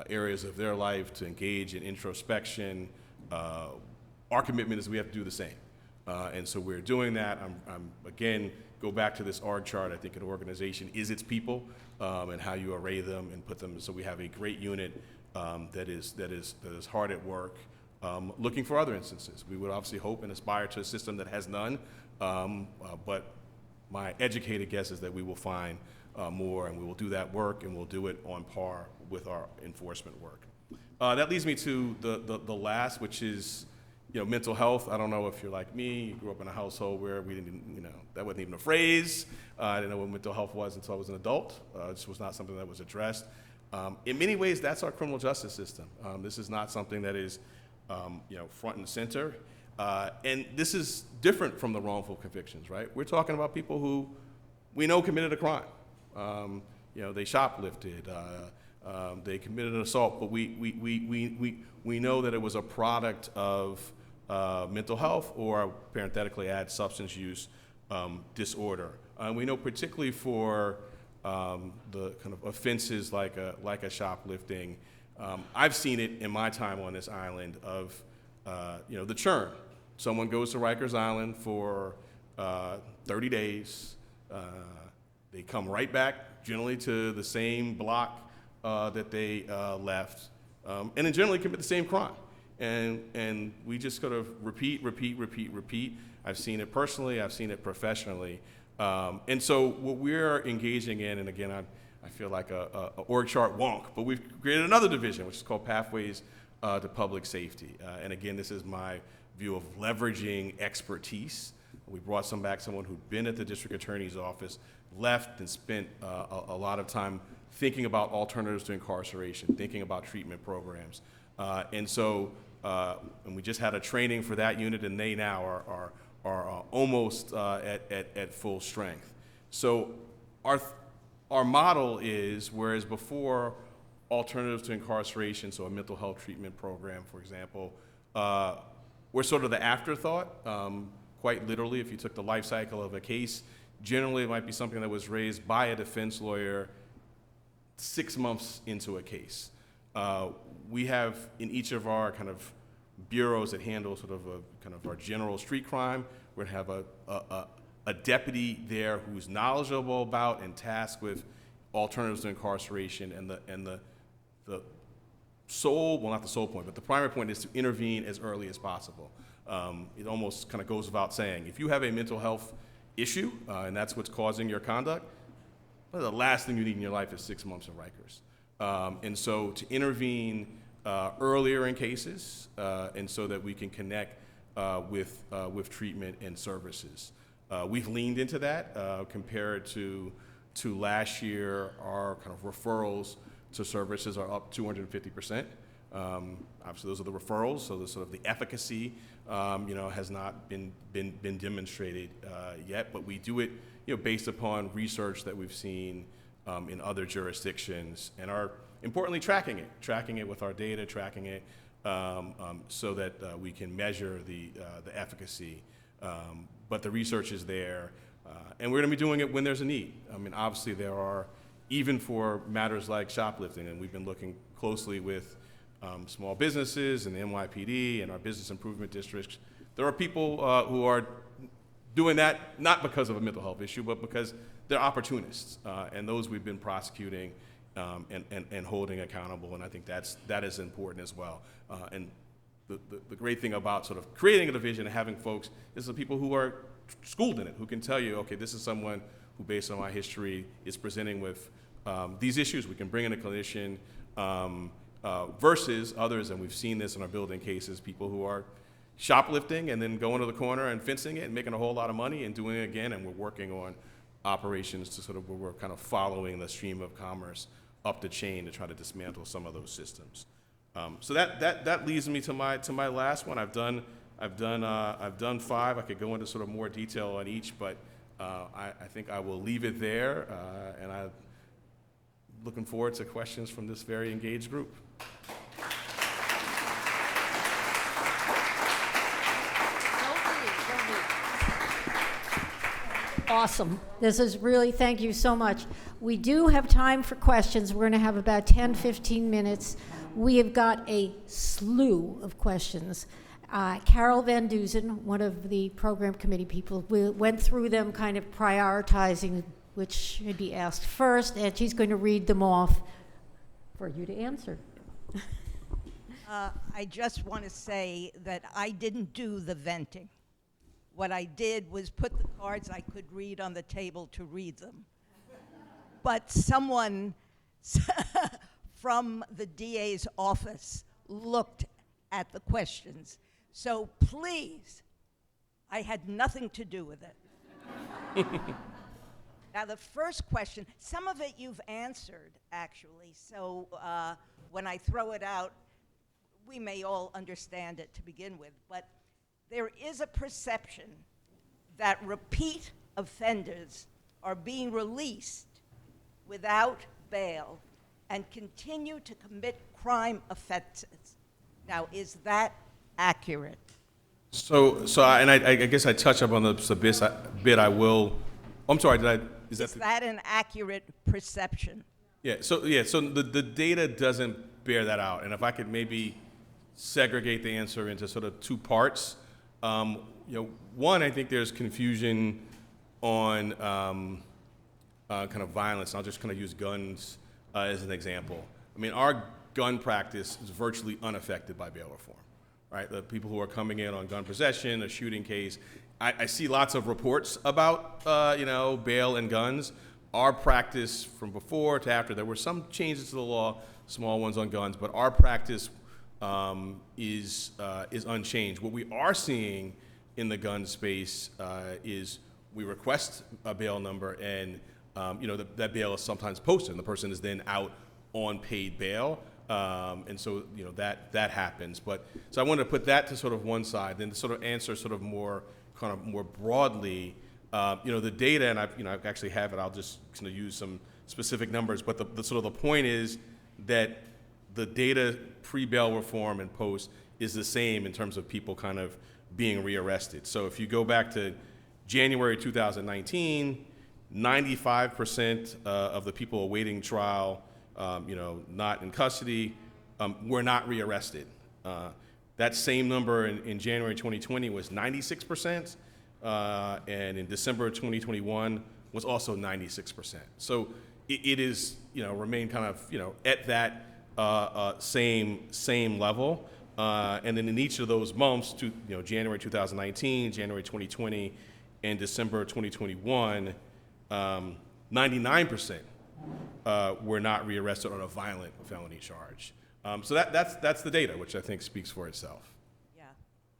areas of their life, to engage in introspection. Our commitment is we have to do the same. And so we're doing that. I'm again, go back to this org chart. I think an organization is its people and how you array them and put them. So we have a great unit that is hard at work, looking for other instances. We would obviously hope and aspire to a system that has none, but my educated guess is that we will find more, and we will do that work, and we'll do it on par with our enforcement work. That leads me to the last, which is mental health. I don't know if you're like me, you grew up in a household where we didn't, that wasn't even a phrase. I didn't know what mental health was until I was an adult. This was not something that was addressed. In many ways, that's our criminal justice system. This is not something that is, front and center. And this is different from the wrongful convictions, right? We're talking about people who we know committed a crime. They shoplifted, they committed an assault, but we know that it was a product of mental health, or parenthetically add substance use disorder. We know particularly for the kind of offenses like a shoplifting, I've seen it in my time on this island of the churn. Someone goes to Rikers Island for 30 days. They come right back, generally to the same block that they left, and then generally commit the same crime. And we just sort of repeat. I've seen it personally, I've seen it professionally. And so what we're engaging in, and again, I feel like a org chart wonk, but we've created another division, which is called Pathways to Public Safety. And again, this is my view of leveraging expertise. We brought someone who'd been at the district attorney's office, left and spent a lot of time thinking about alternatives to incarceration, thinking about treatment programs. And we just had a training for that unit, and they now are almost at full strength. So our model is, whereas before alternatives to incarceration, so a mental health treatment program, for example, were sort of the afterthought. Quite literally, if you took the life cycle of a case, generally it might be something that was raised by a defense lawyer 6 months into a case. We have in each of our kind of bureaus that handle sort of our general street crime, we're gonna have a deputy there who's knowledgeable about and tasked with alternatives to incarceration, and the sole, well, not the sole point, but the primary point is to intervene as early as possible. It almost kind of goes without saying, if you have a mental health issue and that's what's causing your conduct, the last thing you need in your life is 6 months of Rikers. And so to intervene earlier in cases, and so that we can connect with treatment and services. We've leaned into that compared to last year. Our kind of referrals to services are up 250%. Obviously, those are the referrals, so the sort of the efficacy, has not been demonstrated yet. But we do it, based upon research that we've seen in other jurisdictions, and are importantly tracking it with our data, tracking it so that we can measure the efficacy. But the research is there, and we're going to be doing it when there's a need. I mean, obviously, there are, even for matters like shoplifting, and we've been looking closely with small businesses and the NYPD and our business improvement districts. There are people who are doing that not because of a mental health issue, but because they're opportunists, and those we've been prosecuting and holding accountable, and I think that is important as well. And the great thing about sort of creating a division and having folks is the people who are schooled in it, who can tell you, okay, this is someone who, based on my history, is presenting with these issues. We can bring in a clinician versus others, and we've seen this in our building cases, people who are shoplifting and then going to the corner and fencing it and making a whole lot of money and doing it again, and we're working on operations to sort of where we're kind of following the stream of commerce up the chain to try to dismantle some of those systems. So that leads me to my last one. I've done 5. I could go into sort of more detail on each, but I think I will leave it there, and I'm looking forward to questions from this very engaged group. Awesome. This is really, thank you so much. We do have time for questions. We're going to have about 10, 15 minutes. We have got a slew of questions. Carol Van Duzen, one of the program committee people, we went through them kind of prioritizing which should be asked first, and she's going to read them off for you to answer. I just want to say that I didn't do the venting. What I did was put the cards I could read on the table to read them. But someone from the DA's office looked at the questions. So please, I had nothing to do with it. Now the first question, some of it you've answered, actually. So when I throw it out, we may all understand it to begin with. But there is a perception that repeat offenders are being released without bail and continue to commit crime offenses. Now, is that accurate? So I guess I touched up on the bit. I will. I'm sorry. Is that an accurate perception? Yeah. So the data doesn't bear that out. And if I could maybe segregate the answer into sort of 2 parts. One, I think there's confusion on kind of violence. I'll just kind of use guns as an example. I mean, our gun practice is virtually unaffected by bail reform, right? The people who are coming in on gun possession, a shooting case, I see lots of reports about, bail and guns. Our practice from before to after, there were some changes to the law, small ones on guns, but our practice is unchanged. What we are seeing in the gun space is we request a bail number, and that bail is sometimes posted, and the person is then out on paid bail, and so that happens. But so I wanted to put that to sort of one side, then to sort of answer sort of more broadly. The data, and I actually have it. I'll just kind of use some specific numbers, but the sort of the point is that the data pre-bail reform and post is the same in terms of people kind of being rearrested. So if you go back to January 2019, 95% of the people awaiting trial, not in custody, were not rearrested. That same number in January 2020 was 96%, and in December 2021 was also 96%. So it is, remained kind of, at that same level, and then in each of those months, January 2019, January 2020, and December 2021, 99% were not rearrested on a violent felony charge. So that's the data, which I think speaks for itself. Yeah,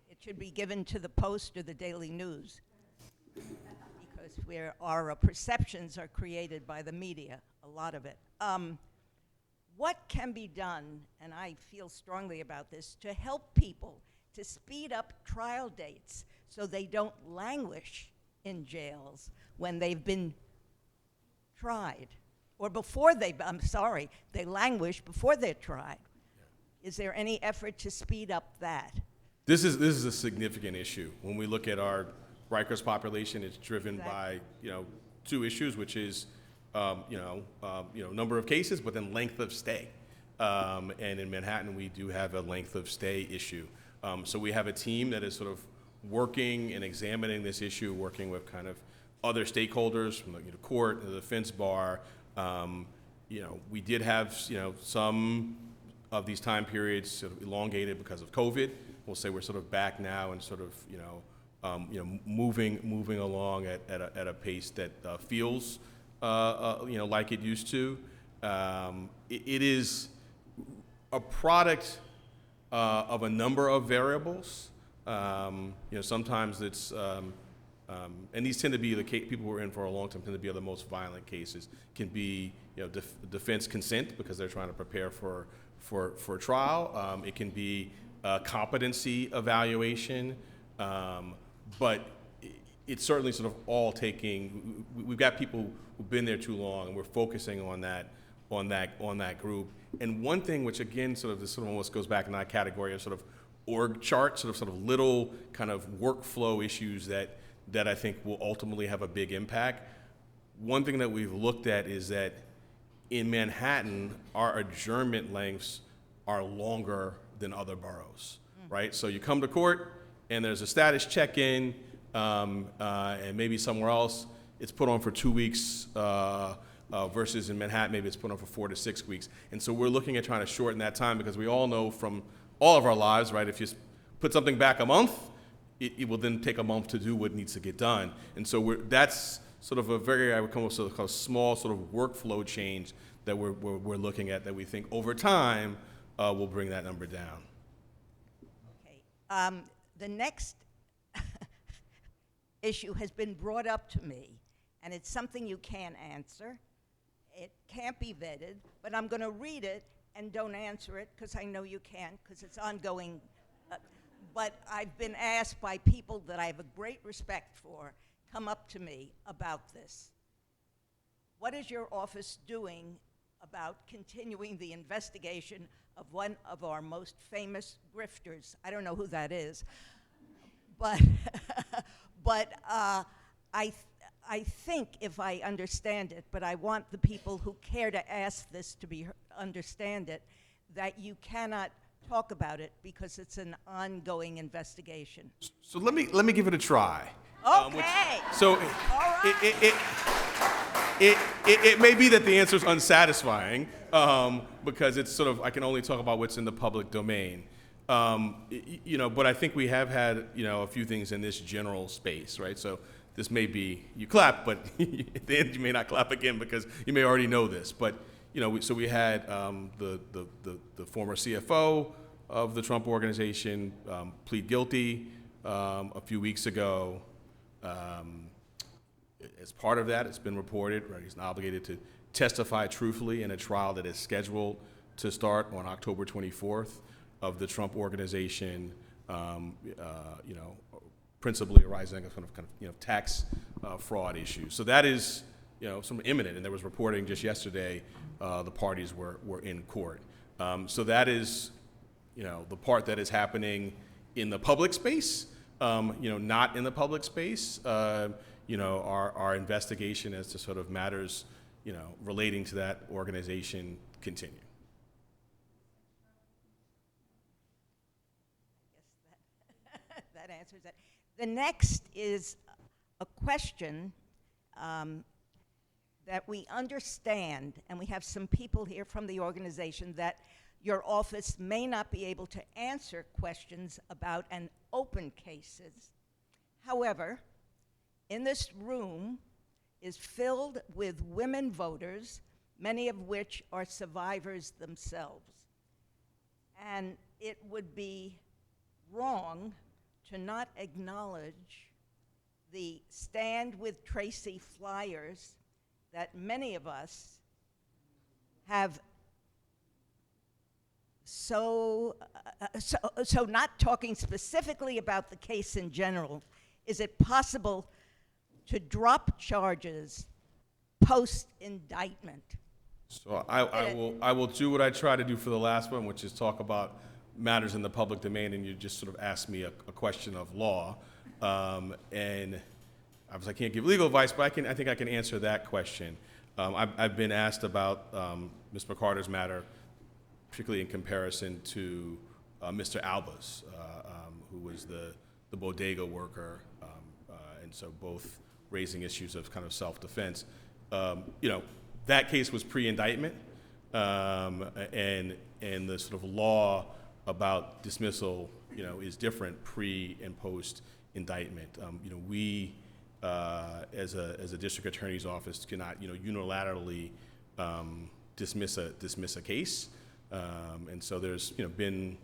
it should be given to the Post or the Daily News because where our perceptions are created by the media, a lot of it. What can be done, and I feel strongly about this, to help people to speed up trial dates so they don't languish in jails when they've been tried? Or before they languish before they're tried. Is there any effort to speed up that? This is a significant issue. When we look at our Rikers population, it's driven by two issues, which is number of cases, but then length of stay. And in Manhattan, we do have a length of stay issue. So we have a team that is sort of working and examining this issue, working with kind of other stakeholders from the court, the defense bar. We did have some of these time periods sort of elongated because of COVID. We'll say we're sort of back now and sort of moving along at a pace that feels like it used to. It is a product of a number of variables. Sometimes it's and these tend to be the people who are in for a long time tend to be the most violent cases. Can be defense consent because they're trying to prepare for trial. It can be competency evaluation, but it's certainly sort of all taking. We've got people who've been there too long, and we're focusing on that group. And one thing, which again, this sort of almost goes back in that category of sort of org chart, sort of little kind of workflow issues that I think will ultimately have a big impact. One thing that we've looked at is that in Manhattan, our adjournment lengths are longer than other boroughs, right? So you come to court, and there's a status check-in, and maybe somewhere else it's put on for 2 weeks, versus in Manhattan, maybe it's put on for 4 to 6 weeks. And so we're looking at trying to shorten that time because we all know from all of our lives, right, if you put something back a month, it will then take a month to do what needs to get done. And so that's sort of a very, I would come up with a small sort of workflow change that we're looking at that we think over time will bring that number down. Okay. The next issue has been brought up to me, and it's something you can't answer. It can't be vetted, but I'm going to read it and don't answer it because I know you can't because it's ongoing. But I've been asked by people that I have a great respect for come up to me about this. What is your office doing about continuing the investigation of one of our most famous grifters? I don't know who that is, but I think if I understand it, but I want the people who care to ask this to understand it, that you cannot talk about it because it's an ongoing investigation. So let me give it a try. Okay. All right. It may be that the answer is unsatisfying because it's sort of I can only talk about what's in the public domain. But I think we have had a few things in this general space, right? So this may be you clap, but at the end you may not clap again because you may already know this. But so we had the former CFO of the Trump organization plead guilty a few weeks ago. As part of that, it's been reported, right, he's obligated to testify truthfully in a trial that is scheduled to start on October 24th of the Trump organization, principally arising from kind of tax fraud issues. So that is some imminent, and there was reporting just yesterday the parties were in court. So that is the part that is happening in the public space. Not in the public space. Our investigation as to sort of matters, relating to that organization continue. I guess that answers that. The next is a question that we understand, and we have some people here from the organization that your office may not be able to answer questions about an open cases. However, in this room is filled with women voters, many of which are survivors themselves. And it would be wrong to not acknowledge the Stand with Tracy flyers that many of us have so not talking specifically about the case in general, is it possible to drop charges post-indictment? So I will do what I tried to do for the last one, which is talk about matters in the public domain, and you just sort of asked me a question of law. And obviously I can't give legal advice, but I think I can answer that question. I've been asked about Ms. McCarter's matter, particularly in comparison to Mr. Alba's, who was the bodega worker, and so both raising issues of kind of self-defense. That case was pre-indictment, and the sort of law about dismissal, is different pre and post indictment. We, as a district attorney's office, cannot, unilaterally dismiss a case, and so there's, been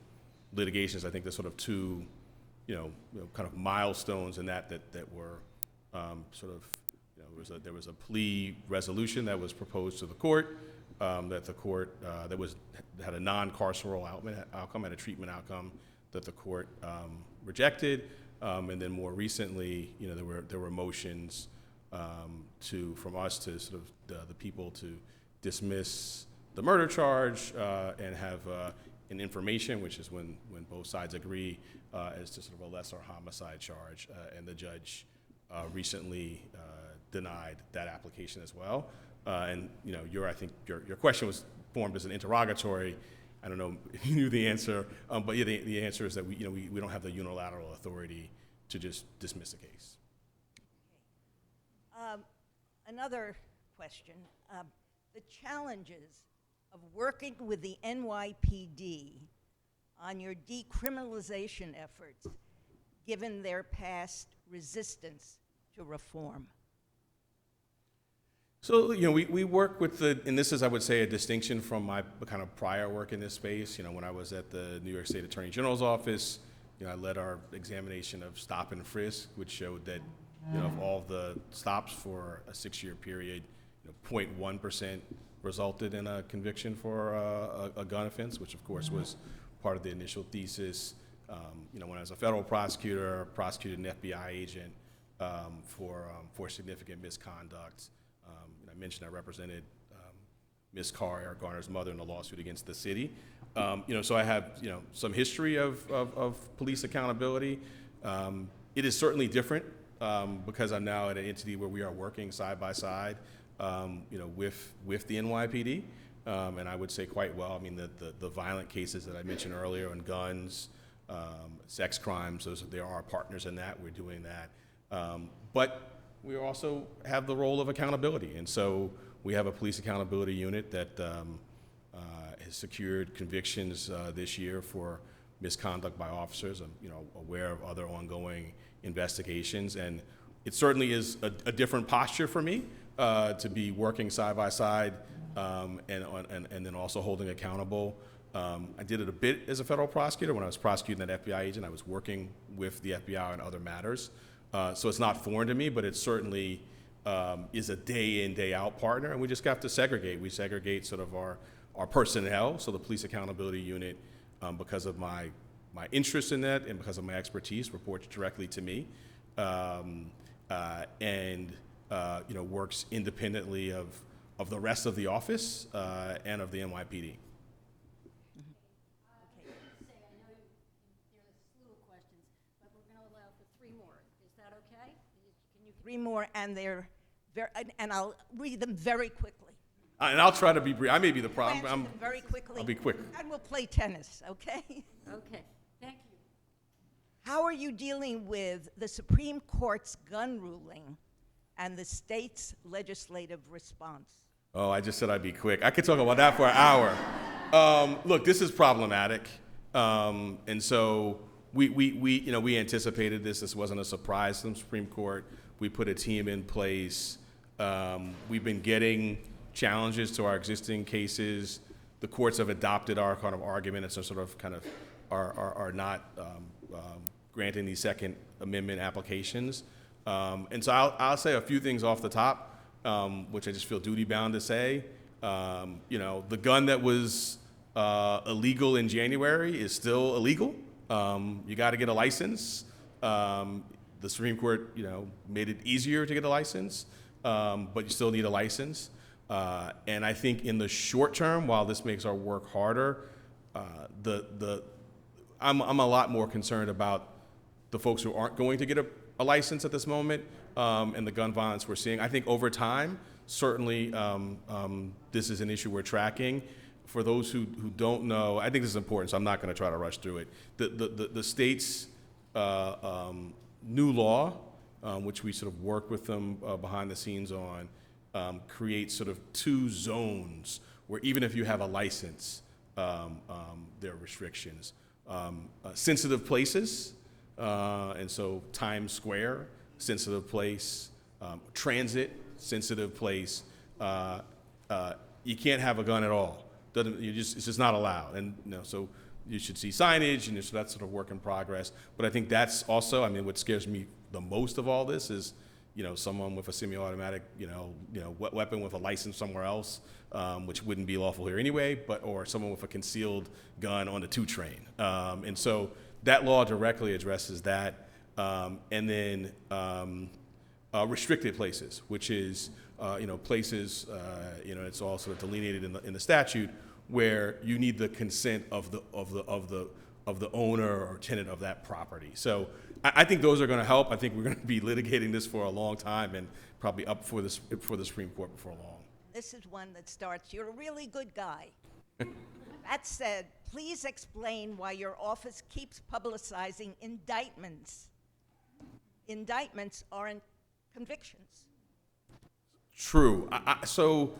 litigations. I think there's sort of two, kind of milestones in that were sort of. There was a plea resolution that was proposed to the court, that the court had a non-carceral outcome, had a treatment outcome that the court rejected, and then more recently, there were motions from us to sort of the people to dismiss the murder charge and have an information, which is when both sides agree, as to sort of a lesser homicide charge, and the judge recently denied that application as well. And I think your question was formed as an interrogatory. I don't know if you knew the answer, but yeah, the answer is that we don't have the unilateral authority to just dismiss a case. Another question: the challenges of working with the NYPD on your decriminalization efforts, given their past resistance to reform. So, we work with and this is, I would say, a distinction from my kind of prior work in this space. When I was at the New York State Attorney General's office, I led our examination of stop and frisk, which showed that, of all the stops for a 6-year period, 0.1% resulted in a conviction for a gun offense, which of course was part of the initial thesis. When I was a federal prosecutor, prosecuted an FBI agent for significant misconduct. I mentioned I represented Ms. Carr, Eric Garner's mother, in a lawsuit against the city. So I have some history of police accountability. It is certainly different because I'm now at an entity where we are working side by side, with the NYPD, and I would say quite well. I mean, the violent cases that I mentioned earlier, and guns, sex crimes, they are our partners in that. We're doing that, but we also have the role of accountability, and so we have a police accountability unit that has secured convictions this year for misconduct by officers. I'm aware of other ongoing investigations, and it certainly is a different posture for me to be working side by side and then also holding accountable. I did it a bit as a federal prosecutor. When I was prosecuting that FBI agent, I was working with the FBI on other matters. So it's not foreign to me, but it certainly is a day in, day out partner, and we just have to segregate. We segregate sort of our personnel, so the police accountability unit, because of my interest in that and because of my expertise, reports directly to me, and works independently of the rest of the office and of the NYPD. Three more, and they're and I'll read them very quickly. And I'll try to be brief. I may be the problem. Answer them very quickly. I'll be quick. And we'll play tennis, okay? Okay, thank you. How are you dealing with the Supreme Court's gun ruling and the state's legislative response? Oh, I just said I'd be quick. I could talk about that for an hour. Look, this is problematic, and so we anticipated this. This wasn't a surprise to the Supreme Court. We put a team in place We've been getting challenges to our existing cases. The courts have adopted our kind of argument, and so sort of kind of are not granting these Second Amendment applications. And so I'll say a few things off the top, which I just feel duty-bound to say. The gun that was illegal in January is still illegal. You got to get a license. The Supreme Court, made it easier to get a license, but you still need a license. And I think in the short term, while this makes our work harder, I'm a lot more concerned about the folks who aren't going to get a license at this moment, and the gun violence we're seeing. I think over time, certainly, this is an issue we're tracking. For those who don't know, I think this is important, so I'm not going to try to rush through it. The state's new law, which we sort of work with them behind the scenes on, creates sort of two zones where even if you have a license, there are restrictions. Sensitive places, and so Times Square, sensitive place, transit, sensitive place. You can't have a gun at all. It's just not allowed. And so you should see signage, and so that's sort of work in progress. But I think that's also, what scares me the most of all this is, someone with a semi-automatic, weapon with a license somewhere else, which wouldn't be lawful here anyway, or someone with a concealed gun on the 2 train. And so that law directly addresses that. And then restricted places, which is, places, it's all sort of delineated in the statute where you need the consent of the owner or tenant of that property. So I think those are going to help. I think we're going to be litigating this for a long time and probably up for the Supreme Court before long. This is one that starts, you're a really good guy. That said, please explain why your office keeps publicizing indictments. Indictments aren't convictions. True. So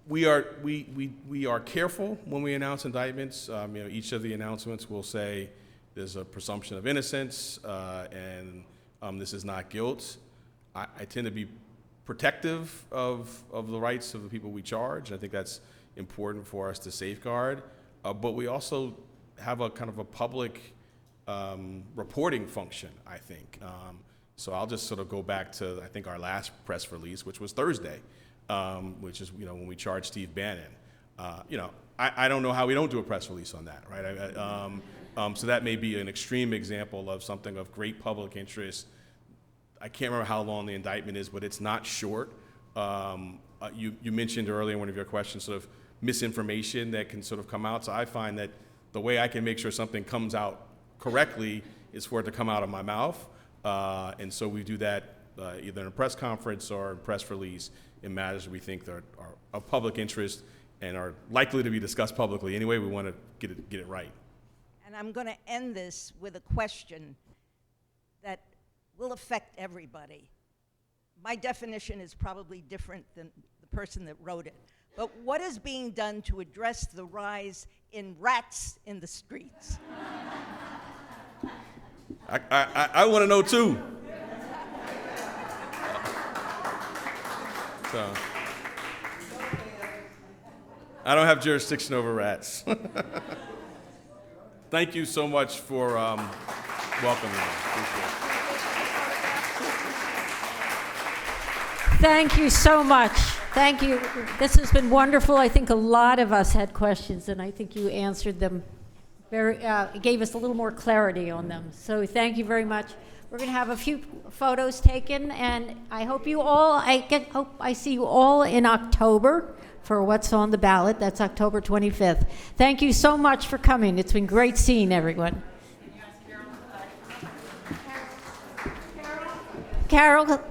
we are careful when we announce indictments. Each of the announcements will say there's a presumption of innocence, and this is not guilt. I tend to be protective of the rights of the people we charge. I think that's important for us to safeguard. But we also have a kind of a public reporting function, I think. So I'll just sort of go back to, I think, our last press release, which was Thursday, which is, when we charged Steve Bannon. I don't know how we don't do a press release on that, right? So that may be an extreme example of something of great public interest. I can't remember how long the indictment is, but it's not short. You mentioned earlier in one of your questions sort of misinformation that can sort of come out. So I find that the way I can make sure something comes out correctly is for it to come out of my mouth. And so we do that either in a press conference or a press release in matters we think that are of public interest and are likely to be discussed publicly. Anyway, we want to get it right. And I'm going to end this with a question that will affect everybody. My definition is probably different than the person that wrote it. But what is being done to address the rise in rats in the streets? I want to know too. So, I don't have jurisdiction over rats. Thank you so much for welcoming me. Appreciate it. Thank you so much. Thank you. This has been wonderful. I think a lot of us had questions, and I think you answered them gave us a little more clarity on them. So thank you very much. We're going to have a few photos taken, and I hope hope I see you all in October for what's on the ballot. That's October 25th. Thank you so much for coming. It's been great seeing everyone. Carol.